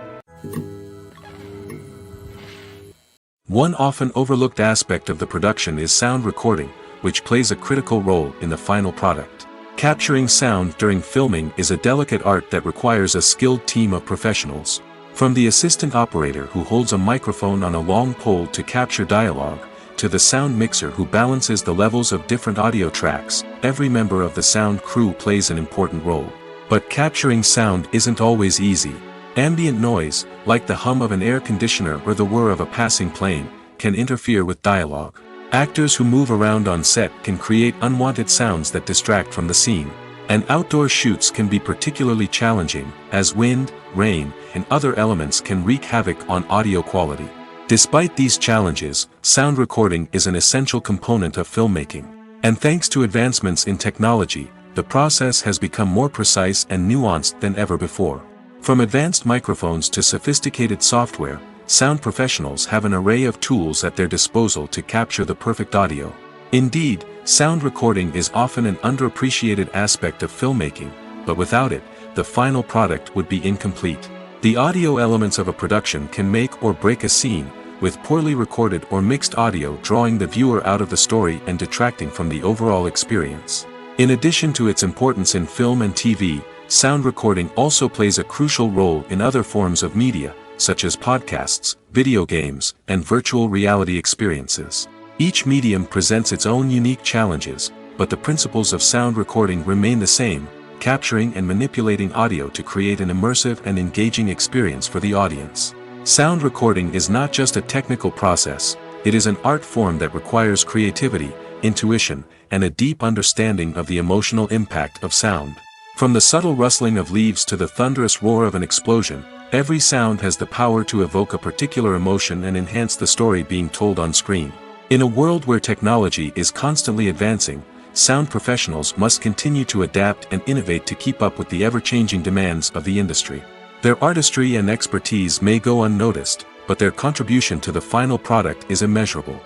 Speaker 1: One often overlooked aspect of the production is sound recording, which plays a critical role in the final product. Capturing sound during filming is a delicate art that requires a skilled team of professionals. From the assistant operator who holds a microphone on a long pole to capture dialogue, to the sound mixer who balances the levels of different audio tracks, every member of the sound crew plays an important role. But capturing sound isn't always easy. Ambient noise, like the hum of an air conditioner or the whir of a passing plane, can interfere with dialogue. Actors who move around on set can create unwanted sounds that distract from the scene. And outdoor shoots can be particularly challenging, as wind, rain, and other elements can wreak havoc on audio quality. Despite these challenges, sound recording is an essential component of filmmaking. And thanks to advancements in technology, the process has become more precise and nuanced than ever before. From advanced microphones to sophisticated software, sound professionals have an array of tools at their disposal to capture the perfect audio. Indeed, sound recording is often an underappreciated aspect of filmmaking, but without it, the final product would be incomplete. The audio elements of a production can make or break a scene, with poorly recorded or mixed audio drawing the viewer out of the story and detracting from the overall experience. In addition to its importance in film and TV, sound recording also plays a crucial role in other forms of media, such as podcasts, video games, and virtual reality experiences. Each medium presents its own unique challenges, but the principles of sound recording remain the same, capturing and manipulating audio to create an immersive and engaging experience for the audience. Sound recording is not just a technical process, it is an art form that requires creativity, intuition, and a deep understanding of the emotional impact of sound. From the subtle rustling of leaves to the thunderous roar of an explosion, every sound has the power to evoke a particular emotion and enhance the story being told on screen. In a world where technology is constantly advancing, sound professionals must continue to adapt and innovate to keep up with the ever-changing demands of the industry. Their artistry and expertise may go unnoticed, but their contribution to the final product is immeasurable.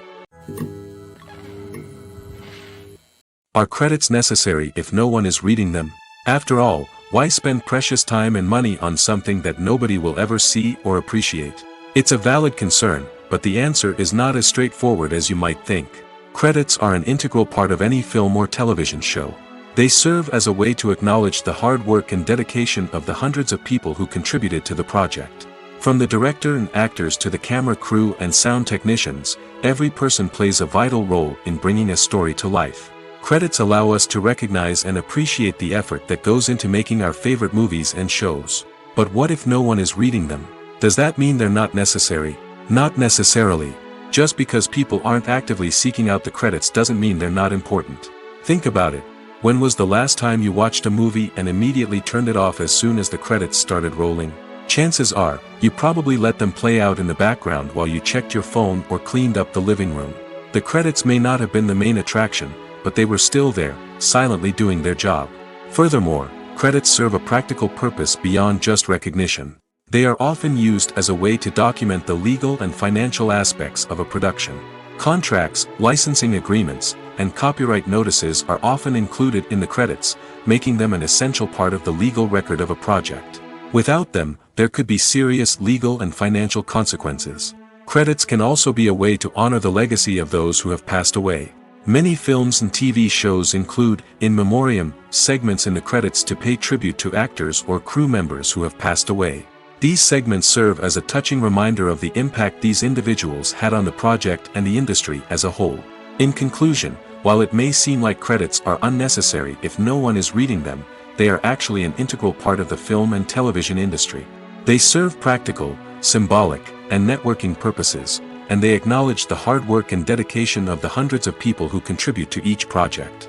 Speaker 1: Are credits necessary if no one is reading them? After all, why spend precious time and money on something that nobody will ever see or appreciate? It's a valid concern, but the answer is not as straightforward as you might think. Credits are an integral part of any film or television show. They serve as a way to acknowledge the hard work and dedication of the hundreds of people who contributed to the project. From the director and actors to the camera crew and sound technicians, every person plays a vital role in bringing a story to life. Credits allow us to recognize and appreciate the effort that goes into making our favorite movies and shows. But what if no one is reading them? Does that mean they're not necessary? Not necessarily. Just because people aren't actively seeking out the credits doesn't mean they're not important. Think about it. When was the last time you watched a movie and immediately turned it off as soon as the credits started rolling? Chances are, you probably let them play out in the background while you checked your phone or cleaned up the living room. The credits may not have been the main attraction, but they were still there, silently doing their job. Furthermore, credits serve a practical purpose beyond just recognition. They are often used as a way to document the legal and financial aspects of a production. Contracts, licensing agreements, and copyright notices are often included in the credits, making them an essential part of the legal record of a project. Without them, there could be serious legal and financial consequences. Credits can also be a way to honor the legacy of those who have passed away. Many films and TV shows include, in memoriam, segments in the credits to pay tribute to actors or crew members who have passed away. These segments serve as a touching reminder of the impact these individuals had on the project and the industry as a whole. In conclusion, while it may seem like credits are unnecessary if no one is reading them, they are actually an integral part of the film and television industry. They serve practical, symbolic, and networking purposes, and they acknowledge the hard work and dedication of the hundreds of people who contribute to each project.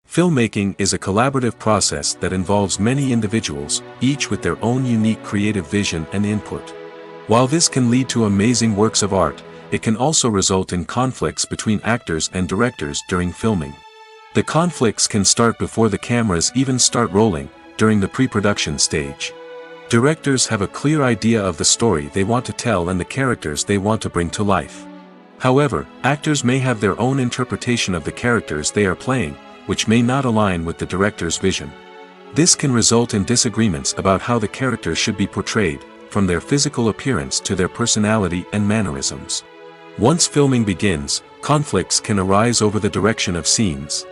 Speaker 1: Filmmaking is a collaborative process that involves many individuals, each with their own unique creative vision and input. While this can lead to amazing works of art, it can also result in conflicts between actors and directors during filming. The conflicts can start before the cameras even start rolling, during the pre-production stage. Directors have a clear idea of the story they want to tell and the characters they want to bring to life. However, actors may have their own interpretation of the characters they are playing, which may not align with the director's vision. This can result in disagreements about how the characters should be portrayed, from their physical appearance to their personality and mannerisms. Once filming begins, conflicts can arise over the direction of scenes.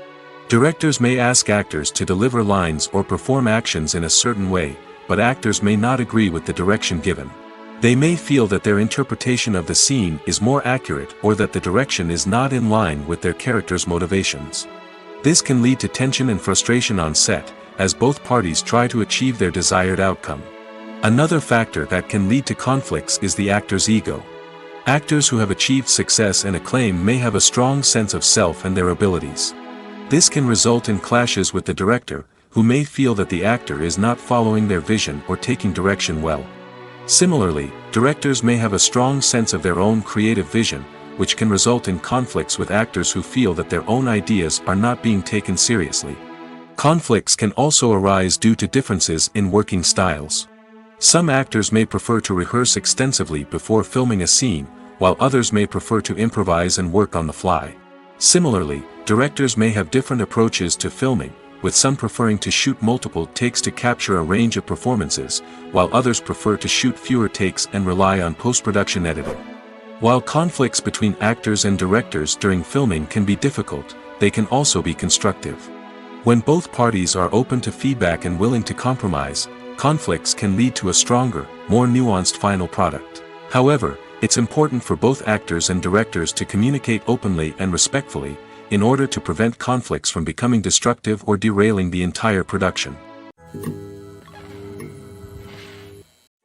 Speaker 1: Directors may ask actors to deliver lines or perform actions in a certain way, but actors may not agree with the direction given. They may feel that their interpretation of the scene is more accurate or that the direction is not in line with their character's motivations. This can lead to tension and frustration on set, as both parties try to achieve their desired outcome. Another factor that can lead to conflicts is the actor's ego. Actors who have achieved success and acclaim may have a strong sense of self and their abilities. This can result in clashes with the director, who may feel that the actor is not following their vision or taking direction well. Similarly, directors may have a strong sense of their own creative vision, which can result in conflicts with actors who feel that their own ideas are not being taken seriously. Conflicts can also arise due to differences in working styles. Some actors may prefer to rehearse extensively before filming a scene, while others may prefer to improvise and work on the fly. Similarly, directors may have different approaches to filming, with some preferring to shoot multiple takes to capture a range of performances, while others prefer to shoot fewer takes and rely on post-production editing. While conflicts between actors and directors during filming can be difficult, they can also be constructive. When both parties are open to feedback and willing to compromise, conflicts can lead to a stronger, more nuanced final product. However, it's important for both actors and directors to communicate openly and respectfully, in order to prevent conflicts from becoming destructive or derailing the entire production.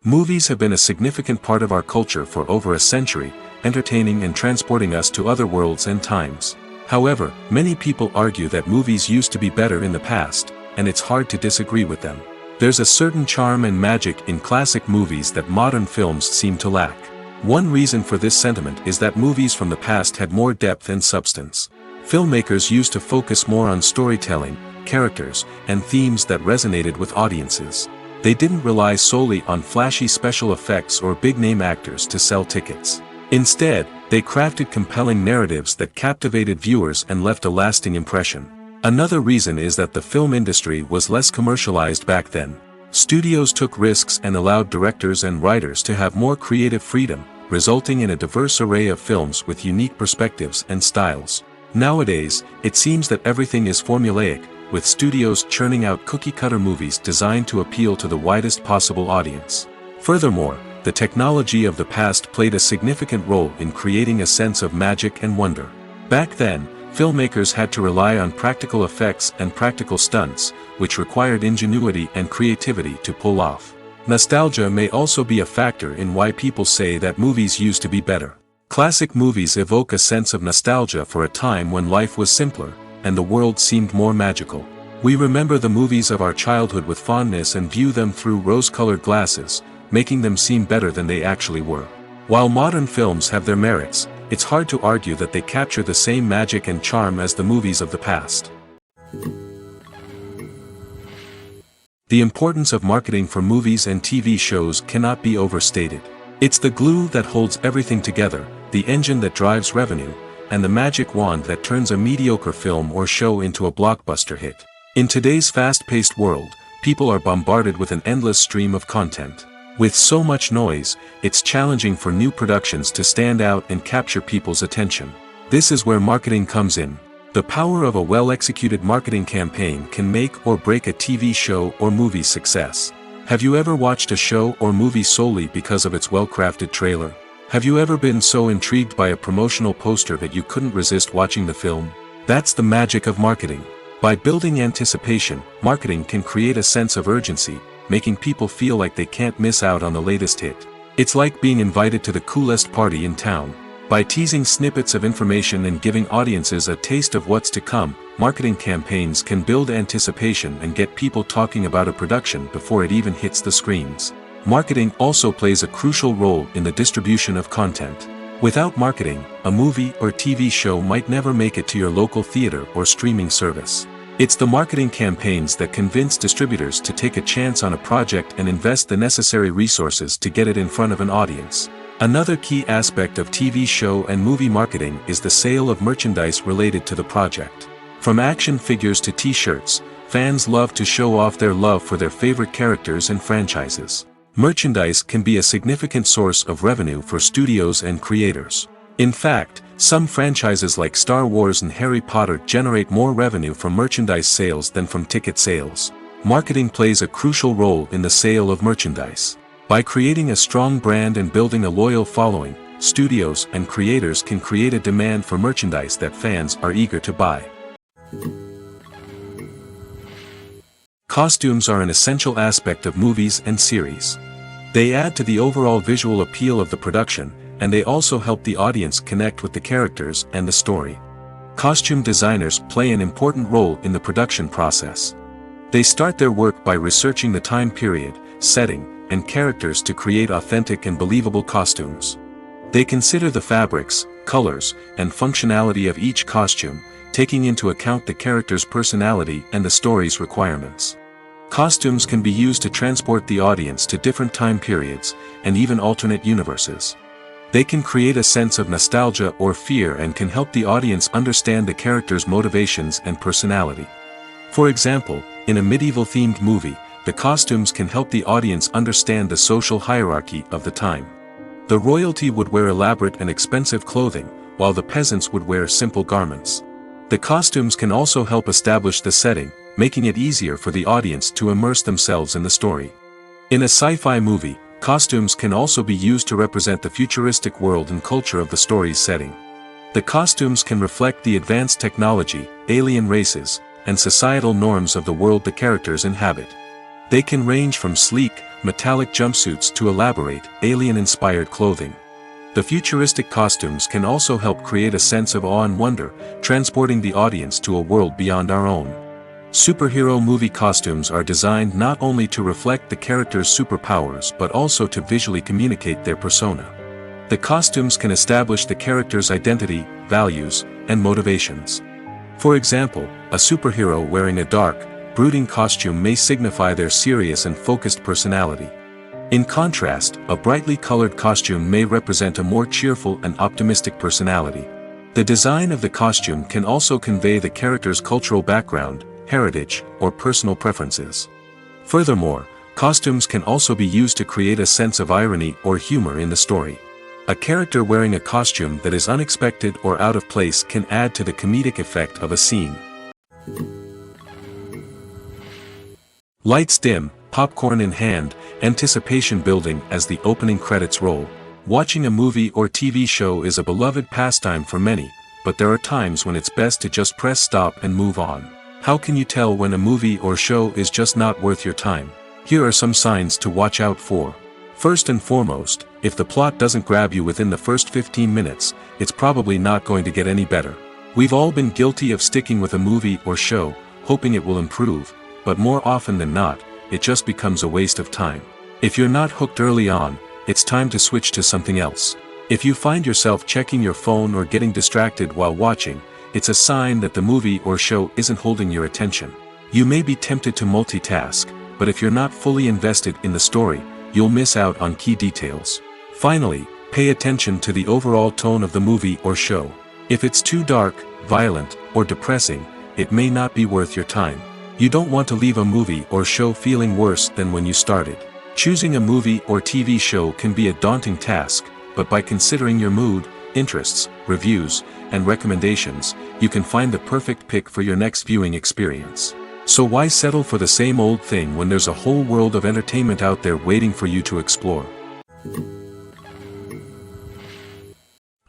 Speaker 1: Movies have been a significant part of our culture for over a century, entertaining and transporting us to other worlds and times. However, many people argue that movies used to be better in the past, and it's hard to disagree with them. There's a certain charm and magic in classic movies that modern films seem to lack. One reason for this sentiment is that movies from the past had more depth and substance. Filmmakers used to focus more on storytelling, characters, and themes that resonated with audiences. They didn't rely solely on flashy special effects or big-name actors to sell tickets. Instead, they crafted compelling narratives that captivated viewers and left a lasting impression. Another reason is that the film industry was less commercialized back then. Studios took risks and allowed directors and writers to have more creative freedom, resulting in a diverse array of films with unique perspectives and styles. Nowadays, it seems that everything is formulaic, with studios churning out cookie-cutter movies designed to appeal to the widest possible audience. Furthermore, the technology of the past played a significant role in creating a sense of magic and wonder. Back then, filmmakers had to rely on practical effects and practical stunts, which required ingenuity and creativity to pull off. Nostalgia may also be a factor in why people say that movies used to be better. Classic movies evoke a sense of nostalgia for a time when life was simpler, and the world seemed more magical. We remember the movies of our childhood with fondness and view them through rose-colored glasses, making them seem better than they actually were. While modern films have their merits, it's hard to argue that they capture the same magic and charm as the movies of the past. The importance of marketing for movies and TV shows cannot be overstated. It's the glue that holds everything together, the engine that drives revenue, and the magic wand that turns a mediocre film or show into a blockbuster hit. In today's fast-paced world, people are bombarded with an endless stream of content. With so much noise, it's challenging for new productions to stand out and capture people's attention. This is where marketing comes in. The power of a well-executed marketing campaign can make or break a TV show or movie's success. Have you ever watched a show or movie solely because of its well-crafted trailer? Have you ever been so intrigued by a promotional poster that you couldn't resist watching the film? That's the magic of marketing. By building anticipation, marketing can create a sense of urgency, making people feel like they can't miss out on the latest hit. It's like being invited to the coolest party in town. By teasing snippets of information and giving audiences a taste of what's to come, marketing campaigns can build anticipation and get people talking about a production before it even hits the screens. Marketing also plays a crucial role in the distribution of content. Without marketing, a movie or TV show might never make it to your local theater or streaming service. It's the marketing campaigns that convince distributors to take a chance on a project and invest the necessary resources to get it in front of an audience. Another key aspect of TV show and movie marketing is the sale of merchandise related to the project. From action figures to t-shirts, fans love to show off their love for their favorite characters and franchises. Merchandise can be a significant source of revenue for studios and creators. In fact, some franchises like Star Wars and Harry Potter generate more revenue from merchandise sales than from ticket sales. Marketing plays a crucial role in the sale of merchandise. By creating a strong brand and building a loyal following, studios and creators can create a demand for merchandise that fans are eager to buy. Costumes are an essential aspect of movies and series. They add to the overall visual appeal of the production, and they also help the audience connect with the characters and the story. Costume designers play an important role in the production process. They start their work by researching the time period, setting, and characters to create authentic and believable costumes. They consider the fabrics, colors, and functionality of each costume, taking into account the character's personality and the story's requirements. Costumes can be used to transport the audience to different time periods, and even alternate universes. They can create a sense of nostalgia or fear and can help the audience understand the character's motivations and personality. For example, in a medieval-themed movie, the costumes can help the audience understand the social hierarchy of the time. The royalty would wear elaborate and expensive clothing, while the peasants would wear simple garments. The costumes can also help establish the setting, making it easier for the audience to immerse themselves in the story. In a sci-fi movie, costumes can also be used to represent the futuristic world and culture of the story's setting. The costumes can reflect the advanced technology, alien races, and societal norms of the world the characters inhabit. They can range from sleek, metallic jumpsuits to elaborate, alien-inspired clothing. The futuristic costumes can also help create a sense of awe and wonder, transporting the audience to a world beyond our own. Superhero movie costumes are designed not only to reflect the character's superpowers but also to visually communicate their persona. The costumes can establish the character's identity, values, and motivations. For example, a superhero wearing a dark, brooding costume may signify their serious and focused personality. In contrast, a brightly colored costume may represent a more cheerful and optimistic personality. The design of the costume can also convey the character's cultural background, heritage, or personal preferences. Furthermore, costumes can also be used to create a sense of irony or humor in the story. A character wearing a costume that is unexpected or out of place can add to the comedic effect of a scene. Lights dim, popcorn in hand, anticipation building as the opening credits roll. Watching a movie or TV show is a beloved pastime for many, but there are times when it's best to just press stop and move on. How can you tell when a movie or show is just not worth your time? Here are some signs to watch out for. First and foremost, if the plot doesn't grab you within the first 15 minutes, it's probably not going to get any better. We've all been guilty of sticking with a movie or show, hoping it will improve, but more often than not, it just becomes a waste of time. If you're not hooked early on, it's time to switch to something else. If you find yourself checking your phone or getting distracted while watching, it's a sign that the movie or show isn't holding your attention. You may be tempted to multitask, but if you're not fully invested in the story, you'll miss out on key details. Finally, pay attention to the overall tone of the movie or show. If it's too dark, violent, or depressing, it may not be worth your time. You don't want to leave a movie or show feeling worse than when you started. Choosing a movie or TV show can be a daunting task, but by considering your mood, interests, reviews, and recommendations, you can find the perfect pick for your next viewing experience. So why settle for the same old thing when there's a whole world of entertainment out there waiting for you to explore?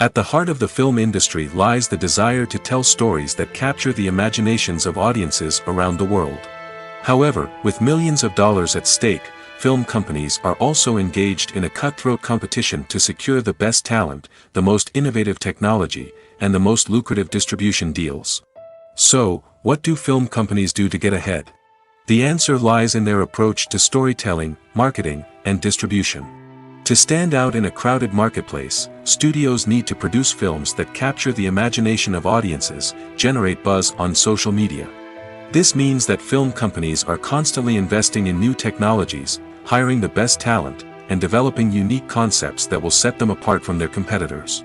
Speaker 1: At the heart of the film industry lies the desire to tell stories that capture the imaginations of audiences around the world. However, with millions of dollars at stake, film companies are also engaged in a cutthroat competition to secure the best talent, the most innovative technology, and the most lucrative distribution deals. So, what do film companies do to get ahead? The answer lies in their approach to storytelling, marketing, and distribution. To stand out in a crowded marketplace, studios need to produce films that capture the imagination of audiences, generate buzz on social media. This means that film companies are constantly investing in new technologies, hiring the best talent, and developing unique concepts that will set them apart from their competitors.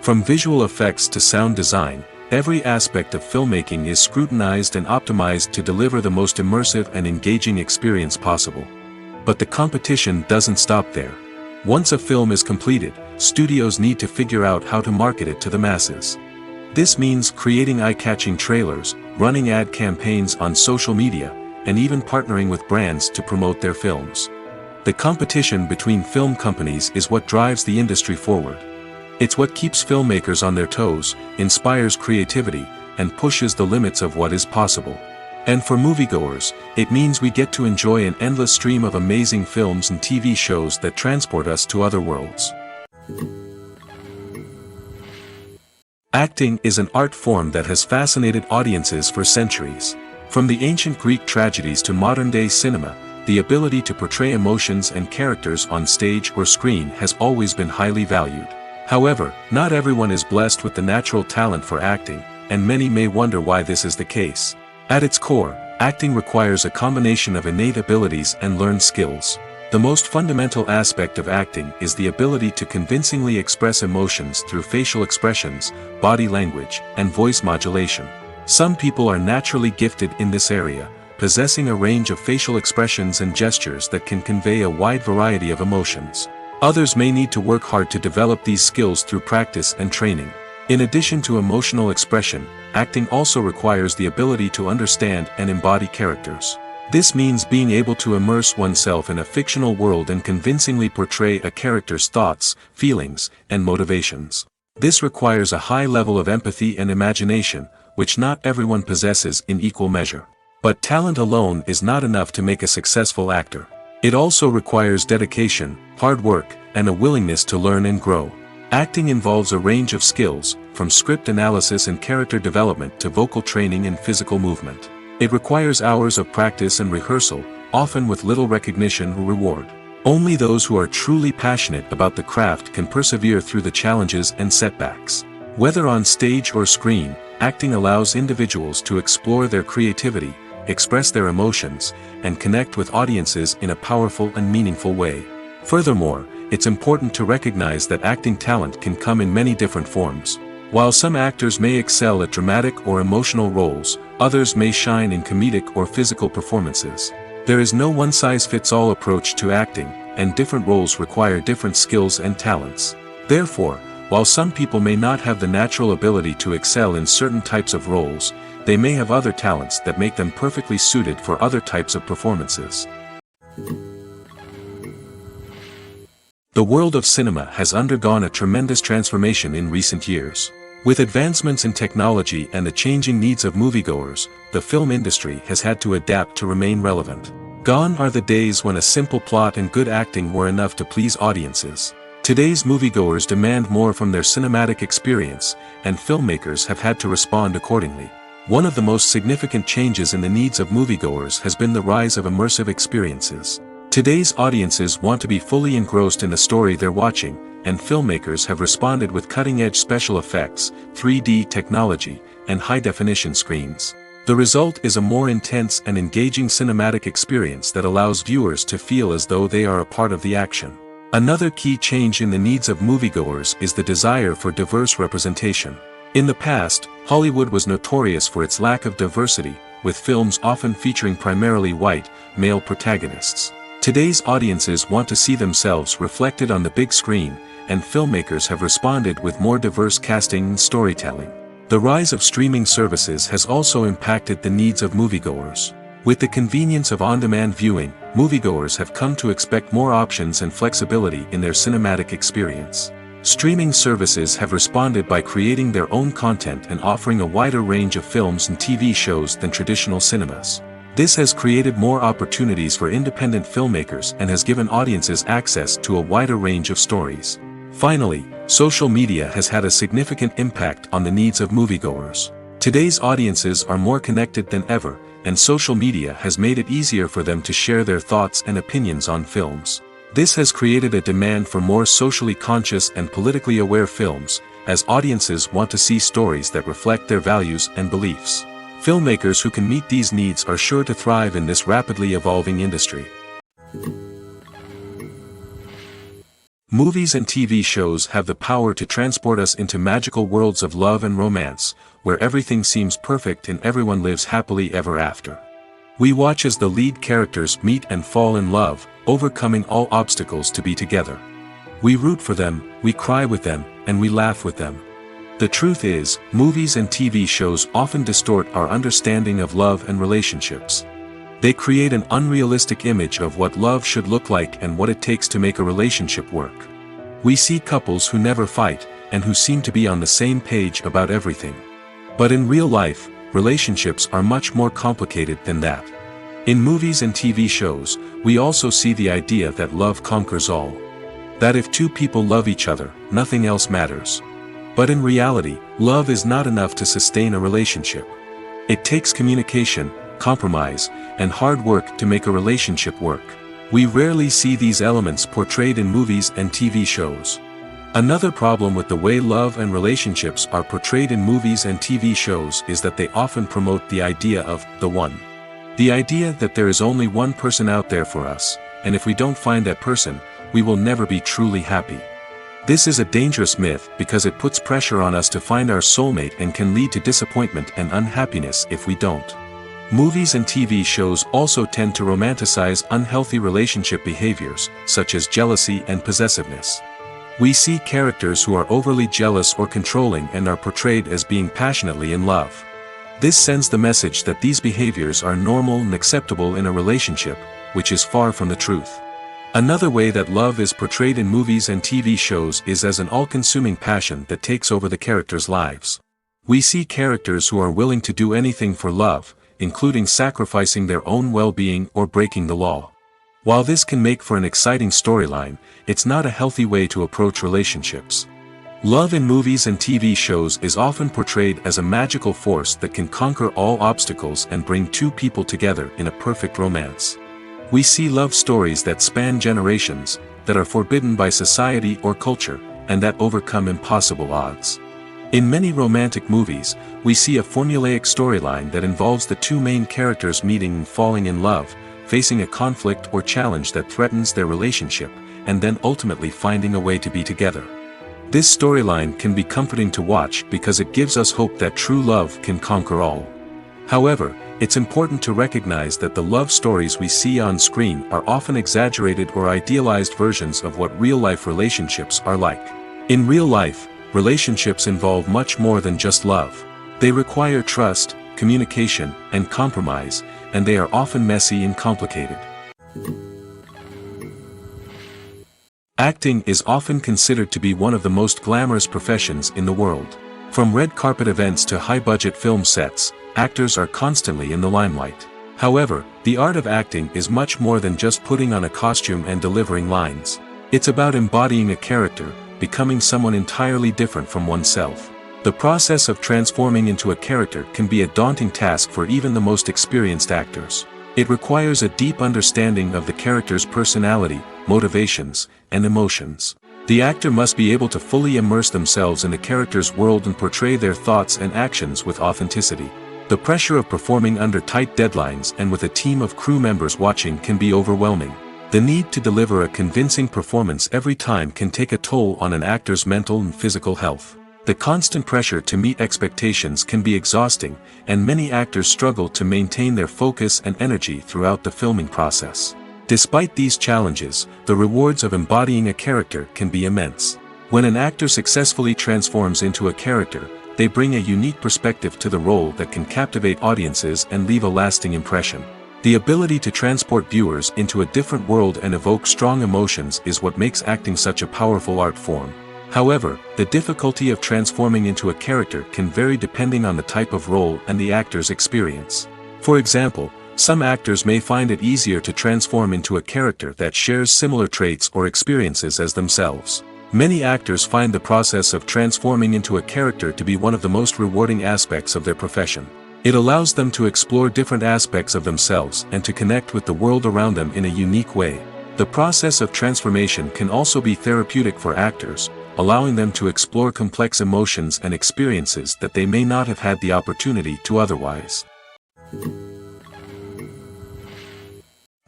Speaker 1: From visual effects to sound design, every aspect of filmmaking is scrutinized and optimized to deliver the most immersive and engaging experience possible. But the competition doesn't stop there. Once a film is completed, studios need to figure out how to market it to the masses. This means creating eye-catching trailers, running ad campaigns on social media, and even partnering with brands to promote their films. The competition between film companies is what drives the industry forward. It's what keeps filmmakers on their toes, inspires creativity, and pushes the limits of what is possible. And for moviegoers, it means we get to enjoy an endless stream of amazing films and TV shows that transport us to other worlds. Acting is an art form that has fascinated audiences for centuries. From the ancient Greek tragedies to modern-day cinema, the ability to portray emotions and characters on stage or screen has always been highly valued. However, not everyone is blessed with the natural talent for acting, and many may wonder why this is the case. At its core, acting requires a combination of innate abilities and learned skills. The most fundamental aspect of acting is the ability to convincingly express emotions through facial expressions, body language, and voice modulation. Some people are naturally gifted in this area, possessing a range of facial expressions and gestures that can convey a wide variety of emotions. Others may need to work hard to develop these skills through practice and training. In addition to emotional expression, acting also requires the ability to understand and embody characters. This means being able to immerse oneself in a fictional world and convincingly portray a character's thoughts, feelings, and motivations. This requires a high level of empathy and imagination, which not everyone possesses in equal measure. But talent alone is not enough to make a successful actor. It also requires dedication, hard work, and a willingness to learn and grow. Acting involves a range of skills, from script analysis and character development to vocal training and physical movement. It requires hours of practice and rehearsal, often with little recognition or reward. Only those who are truly passionate about the craft can persevere through the challenges and setbacks. Whether on stage or screen, acting allows individuals to explore their creativity, express their emotions, and connect with audiences in a powerful and meaningful way. Furthermore, it's important to recognize that acting talent can come in many different forms. While some actors may excel at dramatic or emotional roles, others may shine in comedic or physical performances. There is no one-size-fits-all approach to acting, and different roles require different skills and talents. Therefore, while some people may not have the natural ability to excel in certain types of roles, they may have other talents that make them perfectly suited for other types of performances. The world of cinema has undergone a tremendous transformation in recent years. With advancements in technology and the changing needs of moviegoers, the film industry has had to adapt to remain relevant. Gone are the days when a simple plot and good acting were enough to please audiences. Today's moviegoers demand more from their cinematic experience, and filmmakers have had to respond accordingly. One of the most significant changes in the needs of moviegoers has been the rise of immersive experiences. Today's audiences want to be fully engrossed in the story they're watching, and filmmakers have responded with cutting-edge special effects, 3D technology, and high-definition screens. The result is a more intense and engaging cinematic experience that allows viewers to feel as though they are a part of the action. Another key change in the needs of moviegoers is the desire for diverse representation. In the past, Hollywood was notorious for its lack of diversity, with films often featuring primarily white, male protagonists. Today's audiences want to see themselves reflected on the big screen, and filmmakers have responded with more diverse casting and storytelling. The rise of streaming services has also impacted the needs of moviegoers. With the convenience of on-demand viewing, moviegoers have come to expect more options and flexibility in their cinematic experience. Streaming services have responded by creating their own content and offering a wider range of films and TV shows than traditional cinemas. This has created more opportunities for independent filmmakers and has given audiences access to a wider range of stories. Finally, social media has had a significant impact on the needs of moviegoers. Today's audiences are more connected than ever, and social media has made it easier for them to share their thoughts and opinions on films. This has created a demand for more socially conscious and politically aware films, as audiences want to see stories that reflect their values and beliefs. Filmmakers who can meet these needs are sure to thrive in this rapidly evolving industry. Movies and TV shows have the power to transport us into magical worlds of love and romance, where everything seems perfect and everyone lives happily ever after. We watch as the lead characters meet and fall in love, overcoming all obstacles to be together. We root for them, we cry with them, and we laugh with them. The truth is, movies and TV shows often distort our understanding of love and relationships. They create an unrealistic image of what love should look like and what it takes to make a relationship work. We see couples who never fight, and who seem to be on the same page about everything. But in real life, relationships are much more complicated than that. In movies and TV shows, we also see the idea that love conquers all. That if two people love each other, nothing else matters. But in reality, love is not enough to sustain a relationship. It takes communication, compromise, and hard work to make a relationship work. We rarely see these elements portrayed in movies and TV shows. Another problem with the way love and relationships are portrayed in movies and TV shows is that they often promote the idea of the one. The idea that there is only one person out there for us, and if we don't find that person, we will never be truly happy. This is a dangerous myth because it puts pressure on us to find our soulmate and can lead to disappointment and unhappiness if we don't. Movies and TV shows also tend to romanticize unhealthy relationship behaviors, such as jealousy and possessiveness. We see characters who are overly jealous or controlling and are portrayed as being passionately in love. This sends the message that these behaviors are normal and acceptable in a relationship, which is far from the truth. Another way that love is portrayed in movies and TV shows is as an all-consuming passion that takes over the characters' lives. We see characters who are willing to do anything for love, including sacrificing their own well-being or breaking the law. While this can make for an exciting storyline, it's not a healthy way to approach relationships. Love in movies and TV shows is often portrayed as a magical force that can conquer all obstacles and bring two people together in a perfect romance. We see love stories that span generations, that are forbidden by society or culture, and that overcome impossible odds. In many romantic movies, we see a formulaic storyline that involves the two main characters meeting and falling in love, facing a conflict or challenge that threatens their relationship, and then ultimately finding a way to be together. This storyline can be comforting to watch because it gives us hope that true love can conquer all. However, it's important to recognize that the love stories we see on screen are often exaggerated or idealized versions of what real-life relationships are like. In real life, relationships involve much more than just love. They require trust, communication, and compromise, and they are often messy and complicated. Acting is often considered to be one of the most glamorous professions in the world. From red carpet events to high-budget film sets, actors are constantly in the limelight. However, the art of acting is much more than just putting on a costume and delivering lines. It's about embodying a character, becoming someone entirely different from oneself. The process of transforming into a character can be a daunting task for even the most experienced actors. It requires a deep understanding of the character's personality, motivations, and emotions. The actor must be able to fully immerse themselves in the character's world and portray their thoughts and actions with authenticity. The pressure of performing under tight deadlines and with a team of crew members watching can be overwhelming. The need to deliver a convincing performance every time can take a toll on an actor's mental and physical health. The constant pressure to meet expectations can be exhausting, and many actors struggle to maintain their focus and energy throughout the filming process. Despite these challenges, the rewards of embodying a character can be immense. When an actor successfully transforms into a character, they bring a unique perspective to the role that can captivate audiences and leave a lasting impression. The ability to transport viewers into a different world and evoke strong emotions is what makes acting such a powerful art form. However, the difficulty of transforming into a character can vary depending on the type of role and the actor's experience. For example, some actors may find it easier to transform into a character that shares similar traits or experiences as themselves. Many actors find the process of transforming into a character to be one of the most rewarding aspects of their profession. It allows them to explore different aspects of themselves and to connect with the world around them in a unique way. The process of transformation can also be therapeutic for actors, allowing them to explore complex emotions and experiences that they may not have had the opportunity to otherwise.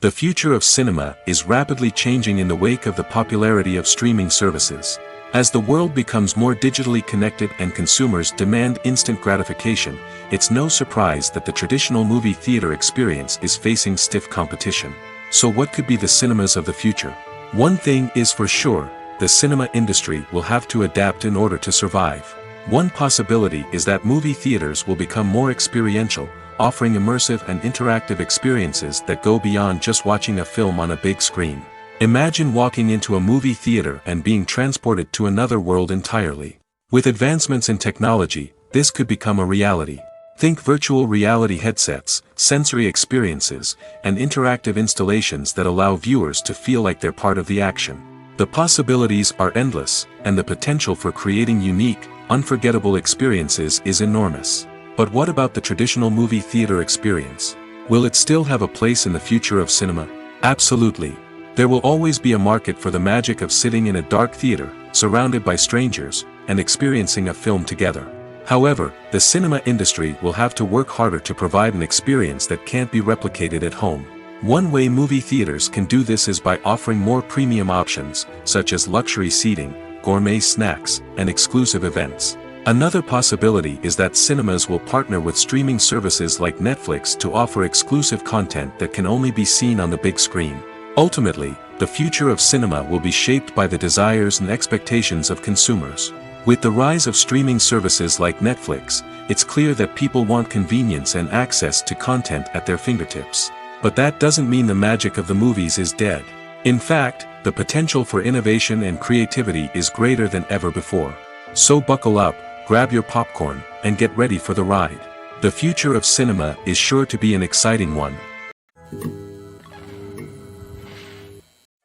Speaker 1: The future of cinema is rapidly changing in the wake of the popularity of streaming services. As the world becomes more digitally connected and consumers demand instant gratification, it's no surprise that the traditional movie theater experience is facing stiff competition. So what could be the cinemas of the future? One thing is for sure, the cinema industry will have to adapt in order to survive. One possibility is that movie theaters will become more experiential, offering immersive and interactive experiences that go beyond just watching a film on a big screen. Imagine walking into a movie theater and being transported to another world entirely. With advancements in technology, this could become a reality. Think virtual reality headsets, sensory experiences, and interactive installations that allow viewers to feel like they're part of the action. The possibilities are endless, and the potential for creating unique, unforgettable experiences is enormous. But what about the traditional movie theater experience? Will it still have a place in the future of cinema? Absolutely. There will always be a market for the magic of sitting in a dark theater, surrounded by strangers, and experiencing a film together. However, the cinema industry will have to work harder to provide an experience that can't be replicated at home. One way movie theaters can do this is by offering more premium options, such as luxury seating, gourmet snacks, and exclusive events. Another possibility is that cinemas will partner with streaming services like Netflix to offer exclusive content that can only be seen on the big screen. Ultimately, the future of cinema will be shaped by the desires and expectations of consumers. With the rise of streaming services like Netflix, it's clear that people want convenience and access to content at their fingertips. But that doesn't mean the magic of the movies is dead. In fact, the potential for innovation and creativity is greater than ever before. So buckle up, grab your popcorn, and get ready for the ride. The future of cinema is sure to be an exciting one.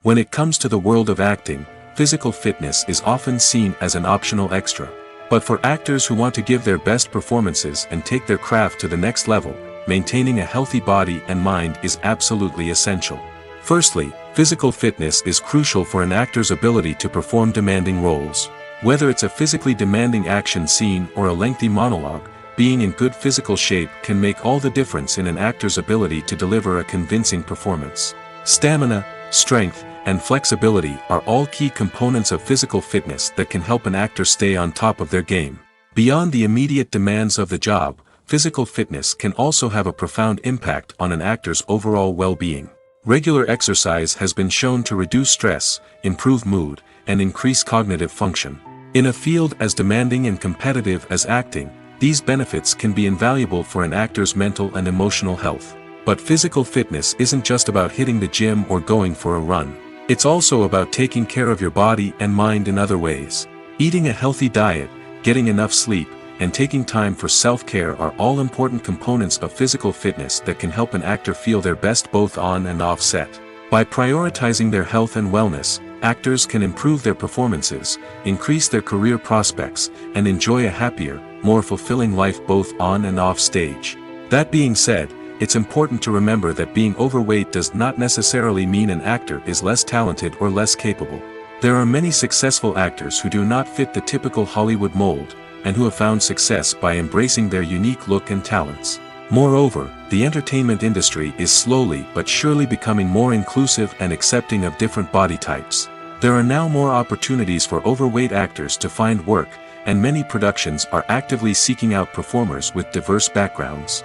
Speaker 1: When it comes to the world of acting, physical fitness is often seen as an optional extra. But for actors who want to give their best performances and take their craft to the next level, maintaining a healthy body and mind is absolutely essential. Firstly, physical fitness is crucial for an actor's ability to perform demanding roles. Whether it's a physically demanding action scene or a lengthy monologue, being in good physical shape can make all the difference in an actor's ability to deliver a convincing performance. Stamina, strength, and flexibility are all key components of physical fitness that can help an actor stay on top of their game. Beyond the immediate demands of the job, physical fitness can also have a profound impact on an actor's overall well-being. Regular exercise has been shown to reduce stress, improve mood, and increase cognitive function. In a field as demanding and competitive as acting, these benefits can be invaluable for an actor's mental and emotional health. But physical fitness isn't just about hitting the gym or going for a run. It's also about taking care of your body and mind in other ways. Eating a healthy diet, getting enough sleep, and taking time for self-care are all important components of physical fitness that can help an actor feel their best both on and off set. By prioritizing their health and wellness, actors can improve their performances, increase their career prospects, and enjoy a happier, more fulfilling life both on and off stage. That being said, it's important to remember that being overweight does not necessarily mean an actor is less talented or less capable. There are many successful actors who do not fit the typical Hollywood mold, and who have found success by embracing their unique look and talents. Moreover, the entertainment industry is slowly but surely becoming more inclusive and accepting of different body types. There are now more opportunities for overweight actors to find work, and many productions are actively seeking out performers with diverse backgrounds.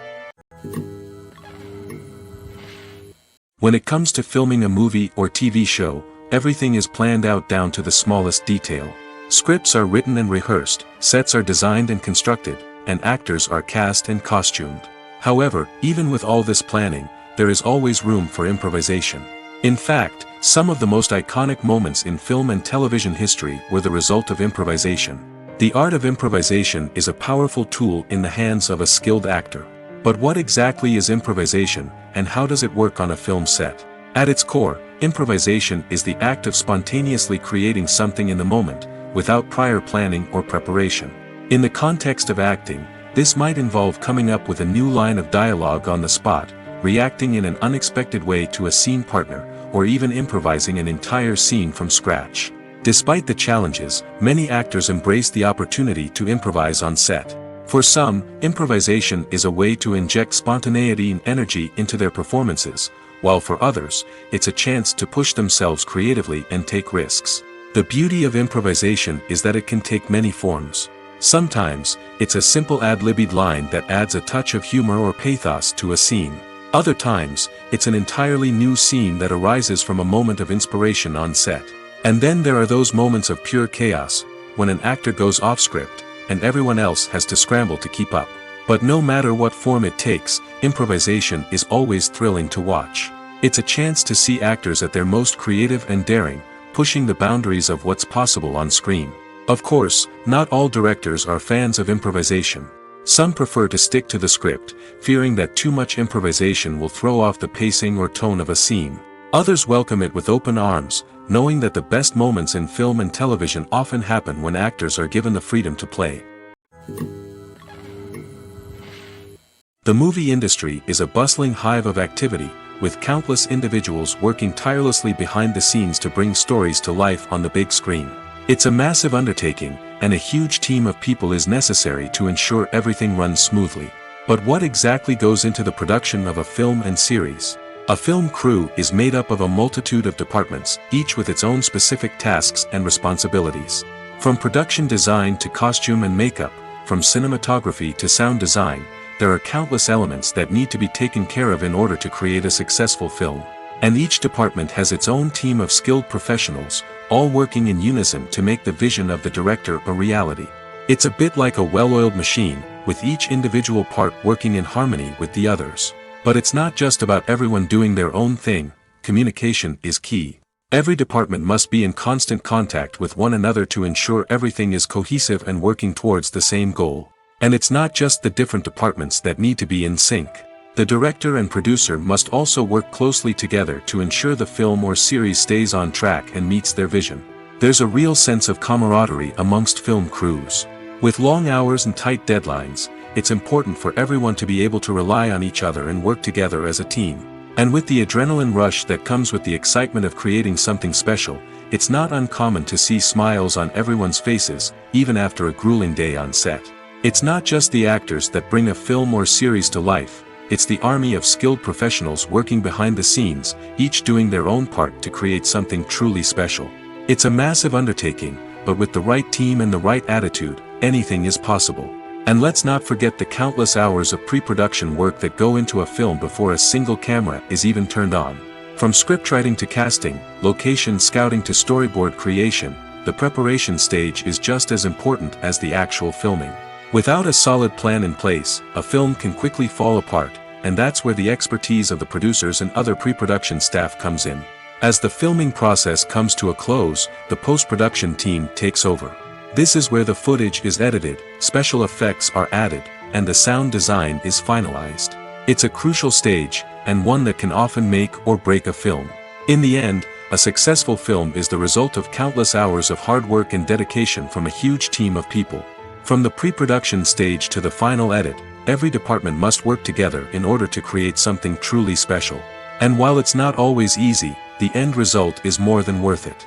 Speaker 1: When it comes to filming a movie or TV show, everything is planned out down to the smallest detail. Scripts are written and rehearsed, sets are designed and constructed, and actors are cast and costumed. However, even with all this planning, there is always room for improvisation. In fact, some of the most iconic moments in film and television history were the result of improvisation. The art of improvisation is a powerful tool in the hands of a skilled actor. But what exactly is improvisation, and how does it work on a film set? At its core, improvisation is the act of spontaneously creating something in the moment, without prior planning or preparation. In the context of acting, this might involve coming up with a new line of dialogue on the spot, reacting in an unexpected way to a scene partner, or even improvising an entire scene from scratch. Despite the challenges, many actors embrace the opportunity to improvise on set. For some, improvisation is a way to inject spontaneity and energy into their performances, while for others, it's a chance to push themselves creatively and take risks. The beauty of improvisation is that it can take many forms. Sometimes, it's a simple ad-libbed line that adds a touch of humor or pathos to a scene. Other times, it's an entirely new scene that arises from a moment of inspiration on set. And then there are those moments of pure chaos, when an actor goes off script, and everyone else has to scramble to keep up. But no matter what form it takes, improvisation is always thrilling to watch. It's a chance to see actors at their most creative and daring, pushing the boundaries of what's possible on screen. Of course, not all directors are fans of improvisation. Some prefer to stick to the script, fearing that too much improvisation will throw off the pacing or tone of a scene. Others welcome it with open arms, knowing that the best moments in film and television often happen when actors are given the freedom to play. The movie industry is a bustling hive of activity, with countless individuals working tirelessly behind the scenes to bring stories to life on the big screen. It's a massive undertaking, and a huge team of people is necessary to ensure everything runs smoothly. But what exactly goes into the production of a film and series? A film crew is made up of a multitude of departments, each with its own specific tasks and responsibilities. From production design to costume and makeup, from cinematography to sound design, there are countless elements that need to be taken care of in order to create a successful film. And each department has its own team of skilled professionals, all working in unison to make the vision of the director a reality. It's a bit like a well-oiled machine, with each individual part working in harmony with the others. But it's not just about everyone doing their own thing. Communication is key. Every department must be in constant contact with one another to ensure everything is cohesive and working towards the same goal. And it's not just the different departments that need to be in sync. The director and producer must also work closely together to ensure the film or series stays on track and meets their vision. There's a real sense of camaraderie amongst film crews. With long hours and tight deadlines, it's important for everyone to be able to rely on each other and work together as a team. And with the adrenaline rush that comes with the excitement of creating something special, it's not uncommon to see smiles on everyone's faces, even after a grueling day on set. It's not just the actors that bring a film or series to life. It's the army of skilled professionals working behind the scenes, each doing their own part to create something truly special. It's a massive undertaking, but with the right team and the right attitude, anything is possible. And let's not forget the countless hours of pre-production work that go into a film before a single camera is even turned on. From scriptwriting to casting, location scouting to storyboard creation, the preparation stage is just as important as the actual filming. Without a solid plan in place, a film can quickly fall apart, and that's where the expertise of the producers and other pre-production staff comes in. As the filming process comes to a close, the post-production team takes over. This is where the footage is edited, special effects are added, and the sound design is finalized. It's a crucial stage, and one that can often make or break a film. In the end, a successful film is the result of countless hours of hard work and dedication from a huge team of people. From the pre-production stage to the final edit, every department must work together in order to create something truly special. And while it's not always easy, the end result is more than worth it.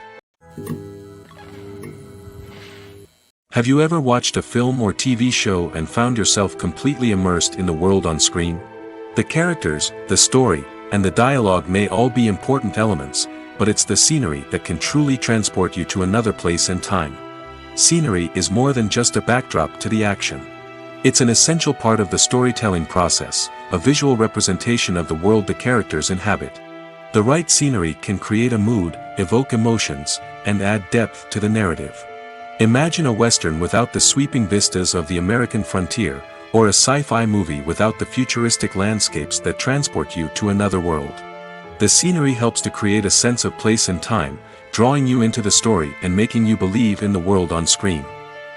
Speaker 1: Have you ever watched a film or TV show and found yourself completely immersed in the world on screen? The characters, the story, and the dialogue may all be important elements, but it's the scenery that can truly transport you to another place and time. Scenery is more than just a backdrop to the action. It's an essential part of the storytelling process, a visual representation of the world the characters inhabit. The right scenery can create a mood, evoke emotions, and add depth to the narrative. Imagine a Western without the sweeping vistas of the American frontier, or a sci-fi movie without the futuristic landscapes that transport you to another world. The scenery helps to create a sense of place and time, drawing you into the story and making you believe in the world on screen.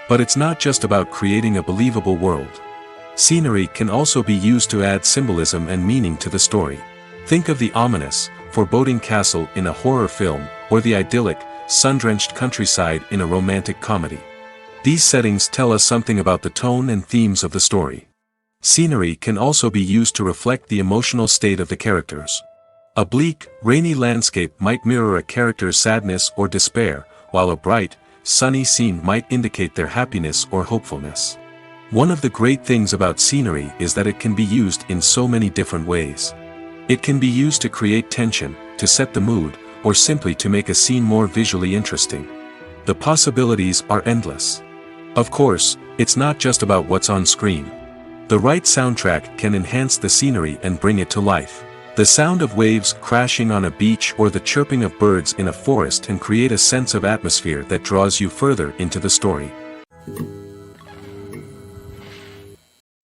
Speaker 1: But it's not just about creating a believable world. Scenery can also be used to add symbolism and meaning to the story. Think of the ominous, foreboding castle in a horror film, or the idyllic, sun-drenched countryside in a romantic comedy. These settings tell us something about the tone and themes of the story. Scenery can also be used to reflect the emotional state of the characters. A bleak, rainy landscape might mirror a character's sadness or despair, while a bright, sunny scene might indicate their happiness or hopefulness. One of the great things about scenery is that it can be used in so many different ways. It can be used to create tension, to set the mood, or simply to make a scene more visually interesting. The possibilities are endless. Of course, it's not just about what's on screen. The right soundtrack can enhance the scenery and bring it to life. The sound of waves crashing on a beach or the chirping of birds in a forest can create a sense of atmosphere that draws you further into the story.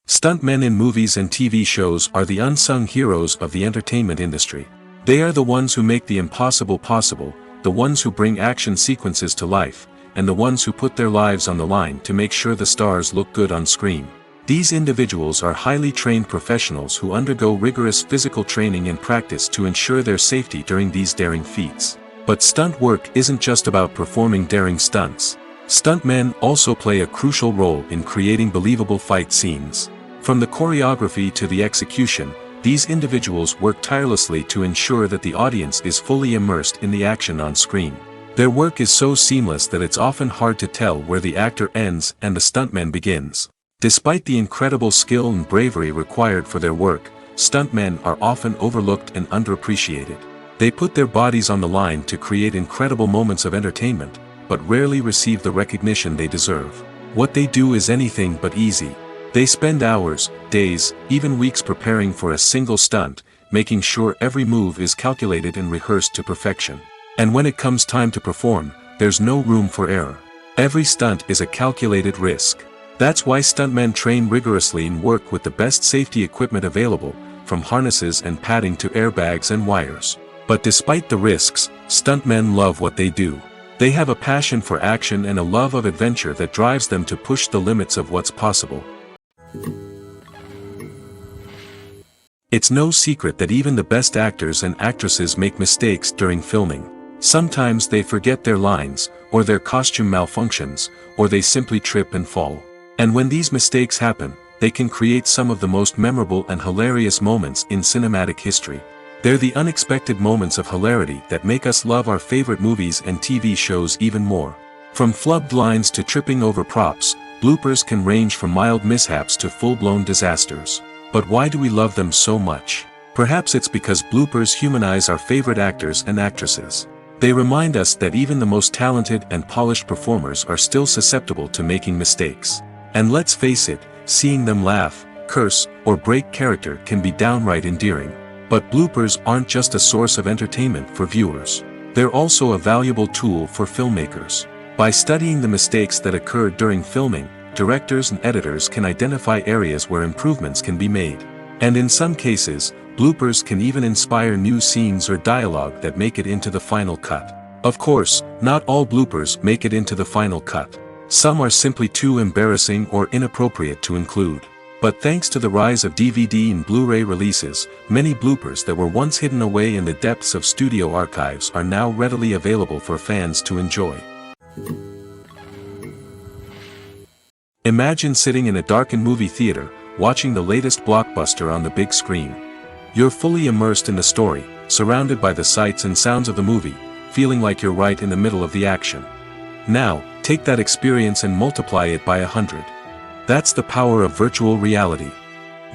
Speaker 1: Stuntmen in movies and TV shows are the unsung heroes of the entertainment industry. They are the ones who make the impossible possible, the ones who bring action sequences to life, and the ones who put their lives on the line to make sure the stars look good on screen. These individuals are highly trained professionals who undergo rigorous physical training and practice to ensure their safety during these daring feats. But stunt work isn't just about performing daring stunts. Stuntmen also play a crucial role in creating believable fight scenes. From the choreography to the execution, these individuals work tirelessly to ensure that the audience is fully immersed in the action on screen. Their work is so seamless that it's often hard to tell where the actor ends and the stuntman begins. Despite the incredible skill and bravery required for their work, stuntmen are often overlooked and underappreciated. They put their bodies on the line to create incredible moments of entertainment, but rarely receive the recognition they deserve. What they do is anything but easy. They spend hours, days, even weeks preparing for a single stunt, making sure every move is calculated and rehearsed to perfection. And when it comes time to perform, there's no room for error. Every stunt is a calculated risk. That's why stuntmen train rigorously and work with the best safety equipment available, from harnesses and padding to airbags and wires. But despite the risks, stuntmen love what they do. They have a passion for action and a love of adventure that drives them to push the limits of what's possible. It's no secret that even the best actors and actresses make mistakes during filming. Sometimes they forget their lines, or their costume malfunctions, or they simply trip and fall. And when these mistakes happen, they can create some of the most memorable and hilarious moments in cinematic history. They're the unexpected moments of hilarity that make us love our favorite movies and TV shows even more. From flubbed lines to tripping over props, bloopers can range from mild mishaps to full-blown disasters. But why do we love them so much? Perhaps it's because bloopers humanize our favorite actors and actresses. They remind us that even the most talented and polished performers are still susceptible to making mistakes. And let's face it, seeing them laugh, curse, or break character can be downright endearing. But bloopers aren't just a source of entertainment for viewers. They're also a valuable tool for filmmakers. By studying the mistakes that occur during filming, directors and editors can identify areas where improvements can be made. And in some cases, bloopers can even inspire new scenes or dialogue that make it into the final cut. Of course, not all bloopers make it into the final cut. Some are simply too embarrassing or inappropriate to include. But thanks to the rise of DVD and Blu-ray releases, many bloopers that were once hidden away in the depths of studio archives are now readily available for fans to enjoy. Imagine sitting in a darkened movie theater, watching the latest blockbuster on the big screen. You're fully immersed in the story, surrounded by the sights and sounds of the movie, feeling like you're right in the middle of the action. Now, take that experience and multiply it by 100. That's the power of virtual reality.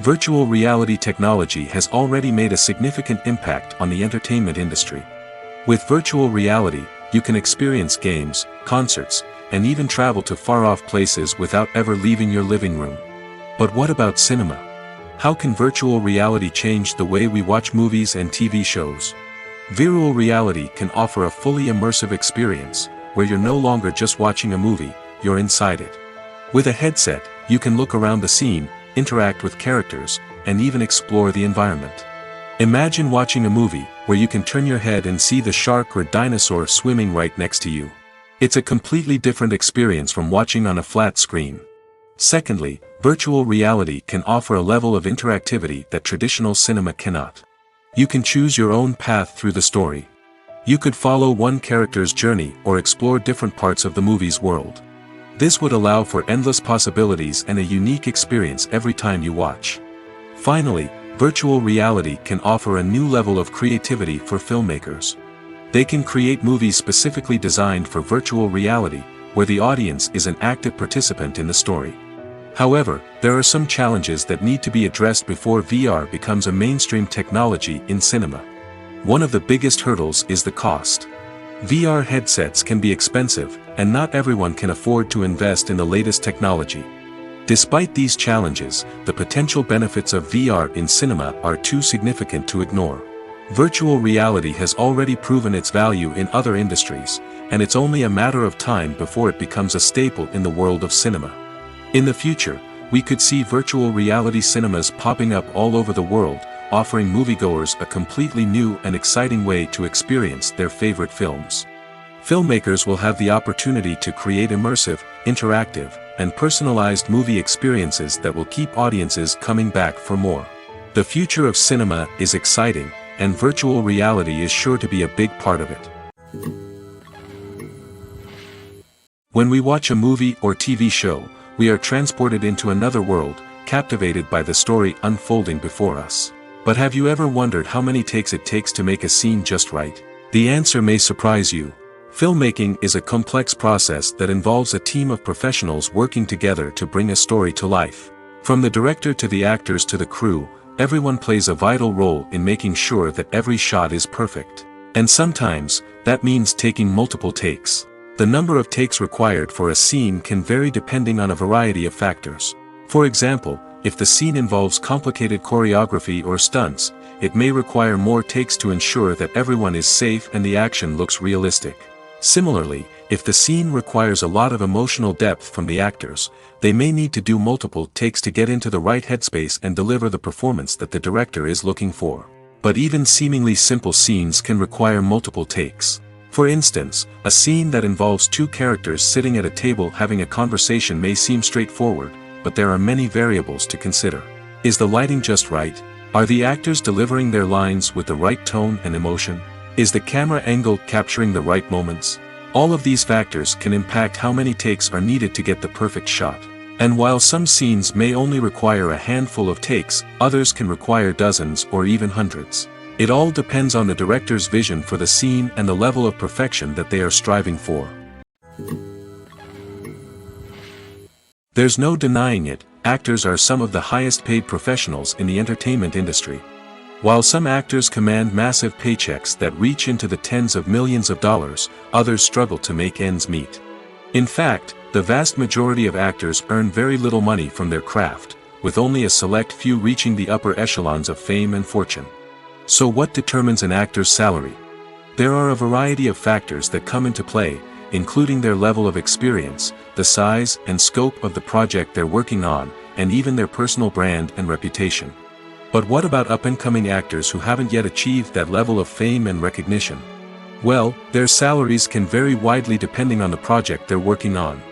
Speaker 1: Virtual reality technology has already made a significant impact on the entertainment industry. With virtual reality, you can experience games, concerts, and even travel to far-off places without ever leaving your living room. But what about cinema? How can virtual reality change the way we watch movies and TV shows? Virtual reality can offer a fully immersive experience, where you're no longer just watching a movie, you're inside it. With a headset, you can look around the scene, interact with characters, and even explore the environment. Imagine watching a movie where you can turn your head and see the shark or dinosaur swimming right next to you. It's a completely different experience from watching on a flat screen. Secondly, virtual reality can offer a level of interactivity that traditional cinema cannot. You can choose your own path through the story. You could follow one character's journey or explore different parts of the movie's world. This would allow for endless possibilities and a unique experience every time you watch. Finally, virtual reality can offer a new level of creativity for filmmakers. They can create movies specifically designed for virtual reality, where the audience is an active participant in the story. However, there are some challenges that need to be addressed before VR becomes a mainstream technology in cinema. One of the biggest hurdles is the cost. VR headsets can be expensive, and not everyone can afford to invest in the latest technology. Despite these challenges, the potential benefits of VR in cinema are too significant to ignore. Virtual reality has already proven its value in other industries, and it's only a matter of time before it becomes a staple in the world of cinema. In the future, We could see virtual reality cinemas popping up all over the world, offering moviegoers a completely new and exciting way to experience their favorite films. Filmmakers will have the opportunity to create immersive, interactive, and personalized movie experiences that will keep audiences coming back for more. The future of cinema is exciting, and virtual reality is sure to be a big part of it. When we watch a movie or TV show, we are transported into another world, captivated by the story unfolding before us. But have you ever wondered how many takes it takes to make a scene just right? The answer may surprise you. Filmmaking is a complex process that involves a team of professionals working together to bring a story to life. From the director to the actors to the crew, everyone plays a vital role in making sure that every shot is perfect. And sometimes, that means taking multiple takes. The number of takes required for a scene can vary depending on a variety of factors. For example, if the scene involves complicated choreography or stunts, it may require more takes to ensure that everyone is safe and the action looks realistic. Similarly, if the scene requires a lot of emotional depth from the actors, they may need to do multiple takes to get into the right headspace and deliver the performance that the director is looking for. But even seemingly simple scenes can require multiple takes. For instance, a scene that involves two characters sitting at a table having a conversation may seem straightforward, but there are many variables to consider. Is the lighting just right? Are the actors delivering their lines with the right tone and emotion? Is the camera angle capturing the right moments? All of these factors can impact how many takes are needed to get the perfect shot. And while some scenes may only require a handful of takes, others can require dozens or even hundreds. It all depends on the director's vision for the scene and the level of perfection that they are striving for. There's no denying it, actors are some of the highest paid professionals in the entertainment industry. While some actors command massive paychecks that reach into the tens of millions of dollars, others struggle to make ends meet. In fact, the vast majority of actors earn very little money from their craft, with only a select few reaching the upper echelons of fame and fortune. So what determines an actor's salary? There are a variety of factors that come into play, including their level of experience, the size and scope of the project they're working on, and even their personal brand and reputation. But what about up-and-coming actors who haven't yet achieved that level of fame and recognition? Well, their salaries can vary widely depending on the project they're working on.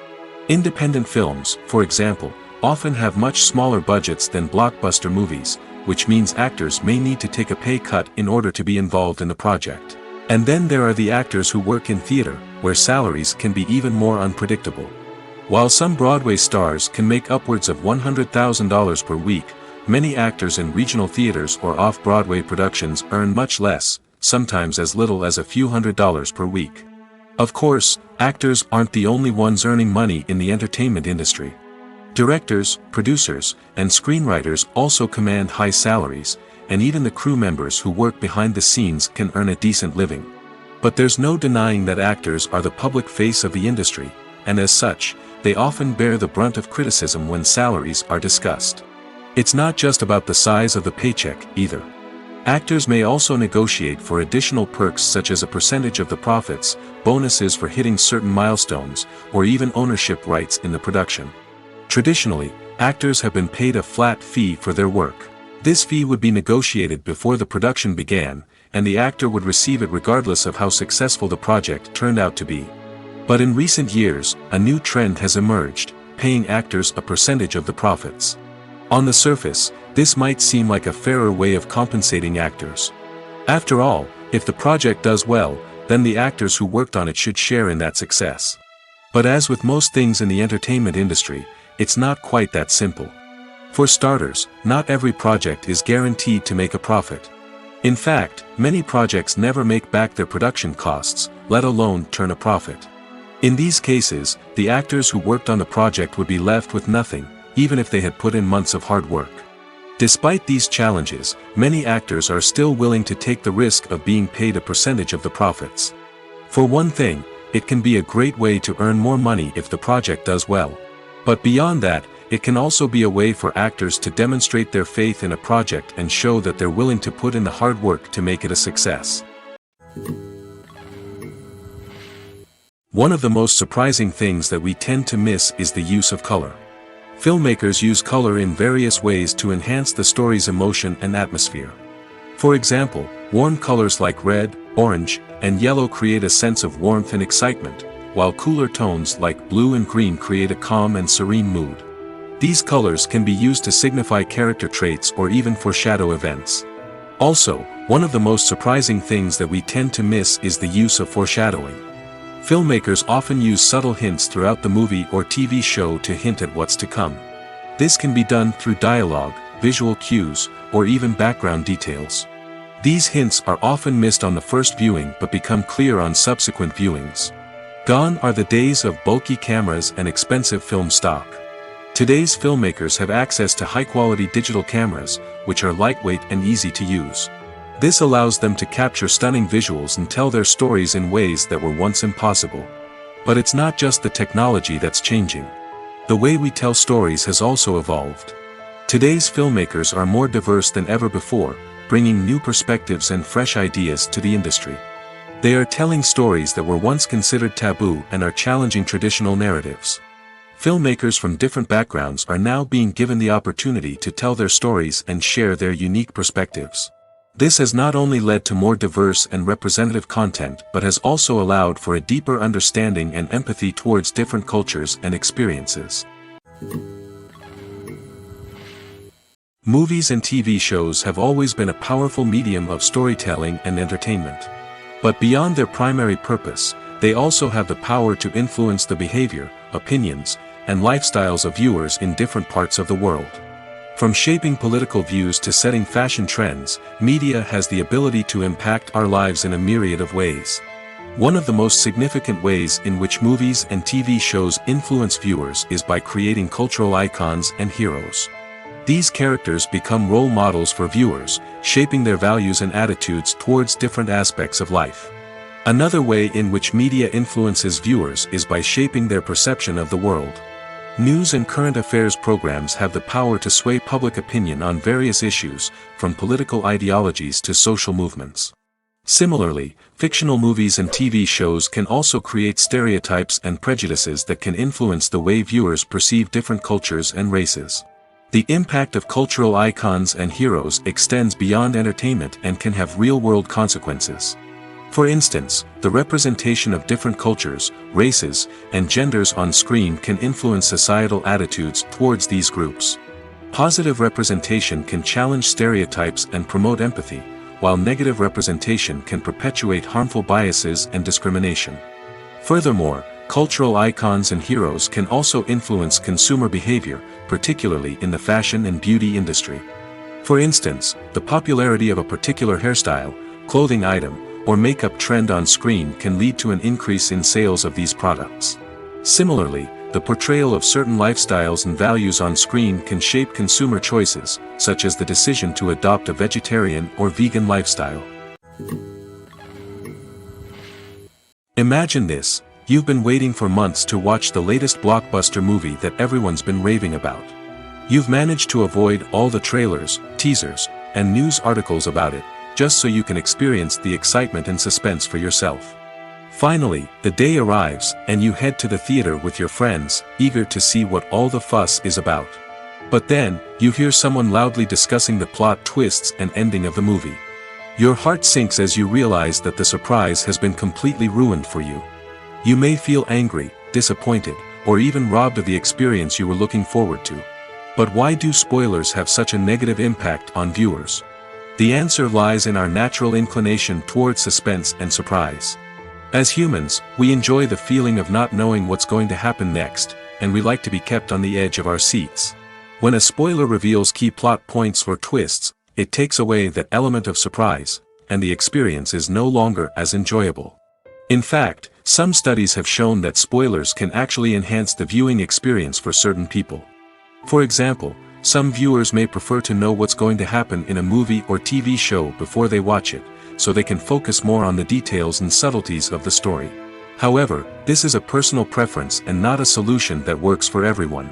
Speaker 1: Independent films, for example, often have much smaller budgets than blockbuster movies, which means actors may need to take a pay cut in order to be involved in the project. And then there are the actors who work in theater, where salaries can be even more unpredictable. While some Broadway stars can make upwards of $100,000 per week, many actors in regional theaters or off-Broadway productions earn much less, sometimes as little as a few $100s per week. Of course, actors aren't the only ones earning money in the entertainment industry. Directors, producers, and screenwriters also command high salaries, and even the crew members who work behind the scenes can earn a decent living. But there's no denying that actors are the public face of the industry, and as such, they often bear the brunt of criticism when salaries are discussed. It's not just about the size of the paycheck, either. Actors may also negotiate for additional perks such as a percentage of the profits, bonuses for hitting certain milestones, or even ownership rights in the production. Traditionally, actors have been paid a flat fee for their work. This fee would be negotiated before the production began, and the actor would receive it regardless of how successful the project turned out to be. But in recent years, a new trend has emerged, paying actors a percentage of the profits. On the surface, this might seem like a fairer way of compensating actors. After all, if the project does well, then the actors who worked on it should share in that success. But as with most things in the entertainment industry, it's not quite that simple. For starters, not every project is guaranteed to make a profit. In fact, many projects never make back their production costs, let alone turn a profit. In these cases, the actors who worked on the project would be left with nothing, even if they had put in months of hard work. Despite these challenges, many actors are still willing to take the risk of being paid a percentage of the profits. For one thing, it can be a great way to earn more money if the project does well. But beyond that, it can also be a way for actors to demonstrate their faith in a project and show that they're willing to put in the hard work to make it a success. One of the most surprising things that we tend to miss is the use of color. Filmmakers use color in various ways to enhance the story's emotion and atmosphere. For example, warm colors like red, orange, and yellow create a sense of warmth and excitement, while cooler tones like blue and green create a calm and serene mood. These colors can be used to signify character traits or even foreshadow events. Also, one of the most surprising things that we tend to miss is the use of foreshadowing. Filmmakers often use subtle hints throughout the movie or TV show to hint at what's to come. This can be done through dialogue, visual cues, or even background details. These hints are often missed on the first viewing but become clear on subsequent viewings. Gone are the days of bulky cameras and expensive film stock. Today's filmmakers have access to high-quality digital cameras, which are lightweight and easy to use. This allows them to capture stunning visuals and tell their stories in ways that were once impossible. But it's not just the technology that's changing. The way we tell stories has also evolved. Today's filmmakers are more diverse than ever before, bringing new perspectives and fresh ideas to the industry. They are telling stories that were once considered taboo and are challenging traditional narratives. Filmmakers from different backgrounds are now being given the opportunity to tell their stories and share their unique perspectives. This has not only led to more diverse and representative content but has also allowed for a deeper understanding and empathy towards different cultures and experiences. Movies and TV shows have always been a powerful medium of storytelling and entertainment. But beyond their primary purpose, they also have the power to influence the behavior, opinions, and lifestyles of viewers in different parts of the world. From shaping political views to setting fashion trends, media has the ability to impact our lives in a myriad of ways. One of the most significant ways in which movies and TV shows influence viewers is by creating cultural icons and heroes. These characters become role models for viewers, shaping their values and attitudes towards different aspects of life. Another way in which media influences viewers is by shaping their perception of the world. News and current affairs programs have the power to sway public opinion on various issues, from political ideologies to social movements. Similarly, fictional movies and TV shows can also create stereotypes and prejudices that can influence the way viewers perceive different cultures and races. The impact of cultural icons and heroes extends beyond entertainment and can have real-world consequences. For instance, the representation of different cultures, races, and genders on screen can influence societal attitudes towards these groups. Positive representation can challenge stereotypes and promote empathy, while negative representation can perpetuate harmful biases and discrimination. Furthermore, cultural icons and heroes can also influence consumer behavior, particularly in the fashion and beauty industry. For instance, the popularity of a particular hairstyle, clothing item, or makeup trend on screen can lead to an increase in sales of these products. Similarly, the portrayal of certain lifestyles and values on screen can shape consumer choices, such as the decision to adopt a vegetarian or vegan lifestyle. Imagine this: you've been waiting for months to watch the latest blockbuster movie that everyone's been raving about. You've managed to avoid all the trailers, teasers, and news articles about it, just so you can experience the excitement and suspense for yourself. Finally, the day arrives, and you head to the theater with your friends, eager to see what all the fuss is about. But then, you hear someone loudly discussing the plot twists and ending of the movie. Your heart sinks as you realize that the surprise has been completely ruined for you. You may feel angry, disappointed, or even robbed of the experience you were looking forward to. But why do spoilers have such a negative impact on viewers? The answer lies in our natural inclination towards suspense and surprise. As humans, we enjoy the feeling of not knowing what's going to happen next, and we like to be kept on the edge of our seats. When a spoiler reveals key plot points or twists, it takes away that element of surprise, and the experience is no longer as enjoyable. In fact, some studies have shown that spoilers can actually enhance the viewing experience for certain people. For example, some viewers may prefer to know what's going to happen in a movie or TV show before they watch it, so they can focus more on the details and subtleties of the story. However, this is a personal preference and not a solution that works for everyone.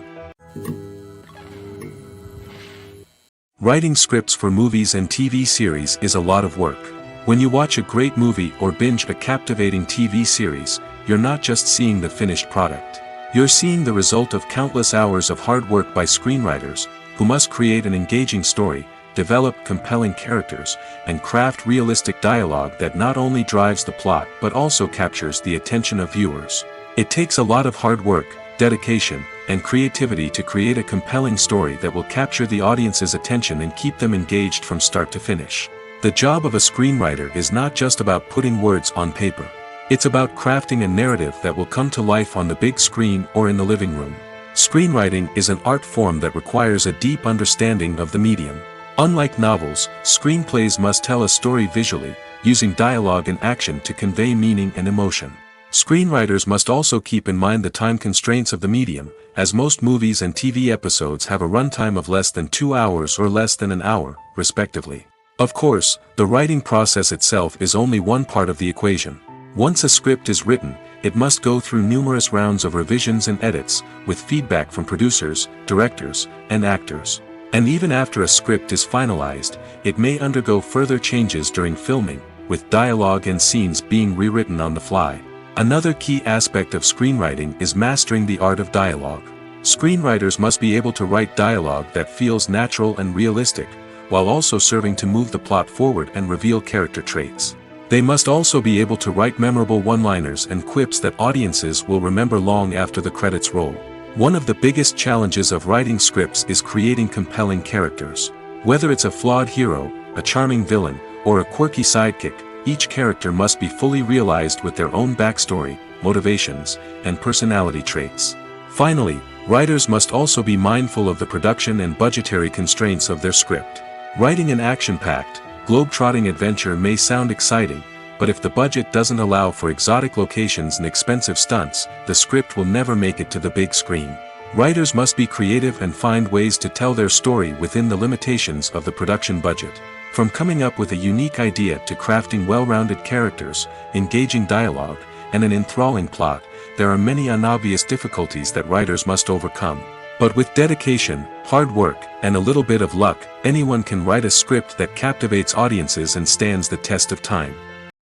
Speaker 1: Writing scripts for movies and TV series is a lot of work. When you watch a great movie or binge a captivating TV series, you're not just seeing the finished product. You're seeing the result of countless hours of hard work by screenwriters, who must create an engaging story, develop compelling characters, and craft realistic dialogue that not only drives the plot but also captures the attention of viewers. It takes a lot of hard work, dedication, and creativity to create a compelling story that will capture the audience's attention and keep them engaged from start to finish. The job of a screenwriter is not just about putting words on paper. It's about crafting a narrative that will come to life on the big screen or in the living room. Screenwriting is an art form that requires a deep understanding of the medium. Unlike novels, screenplays must tell a story visually, using dialogue and action to convey meaning and emotion. Screenwriters must also keep in mind the time constraints of the medium, as most movies and TV episodes have a runtime of less than 2 hours or less than an hour, respectively. Of course, the writing process itself is only one part of the equation. Once a script is written, it must go through numerous rounds of revisions and edits, with feedback from producers, directors, and actors. And even after a script is finalized, it may undergo further changes during filming, with dialogue and scenes being rewritten on the fly. Another key aspect of screenwriting is mastering the art of dialogue. Screenwriters must be able to write dialogue that feels natural and realistic, while also serving to move the plot forward and reveal character traits. They must also be able to write memorable one-liners and quips that audiences will remember long after the credits roll. One of the biggest challenges of writing scripts is creating compelling characters. Whether it's a flawed hero, a charming villain, or a quirky sidekick, each character must be fully realized with their own backstory, motivations, and personality traits. Finally, writers must also be mindful of the production and budgetary constraints of their script. Writing an action-packed, globe-trotting adventure may sound exciting, but if the budget doesn't allow for exotic locations and expensive stunts, the script will never make it to the big screen. Writers must be creative and find ways to tell their story within the limitations of the production budget. From coming up with a unique idea to crafting well-rounded characters, engaging dialogue, and an enthralling plot, there are many unobvious difficulties that writers must overcome. But with dedication, hard work, and a little bit of luck, anyone can write a script that captivates audiences and stands the test of time.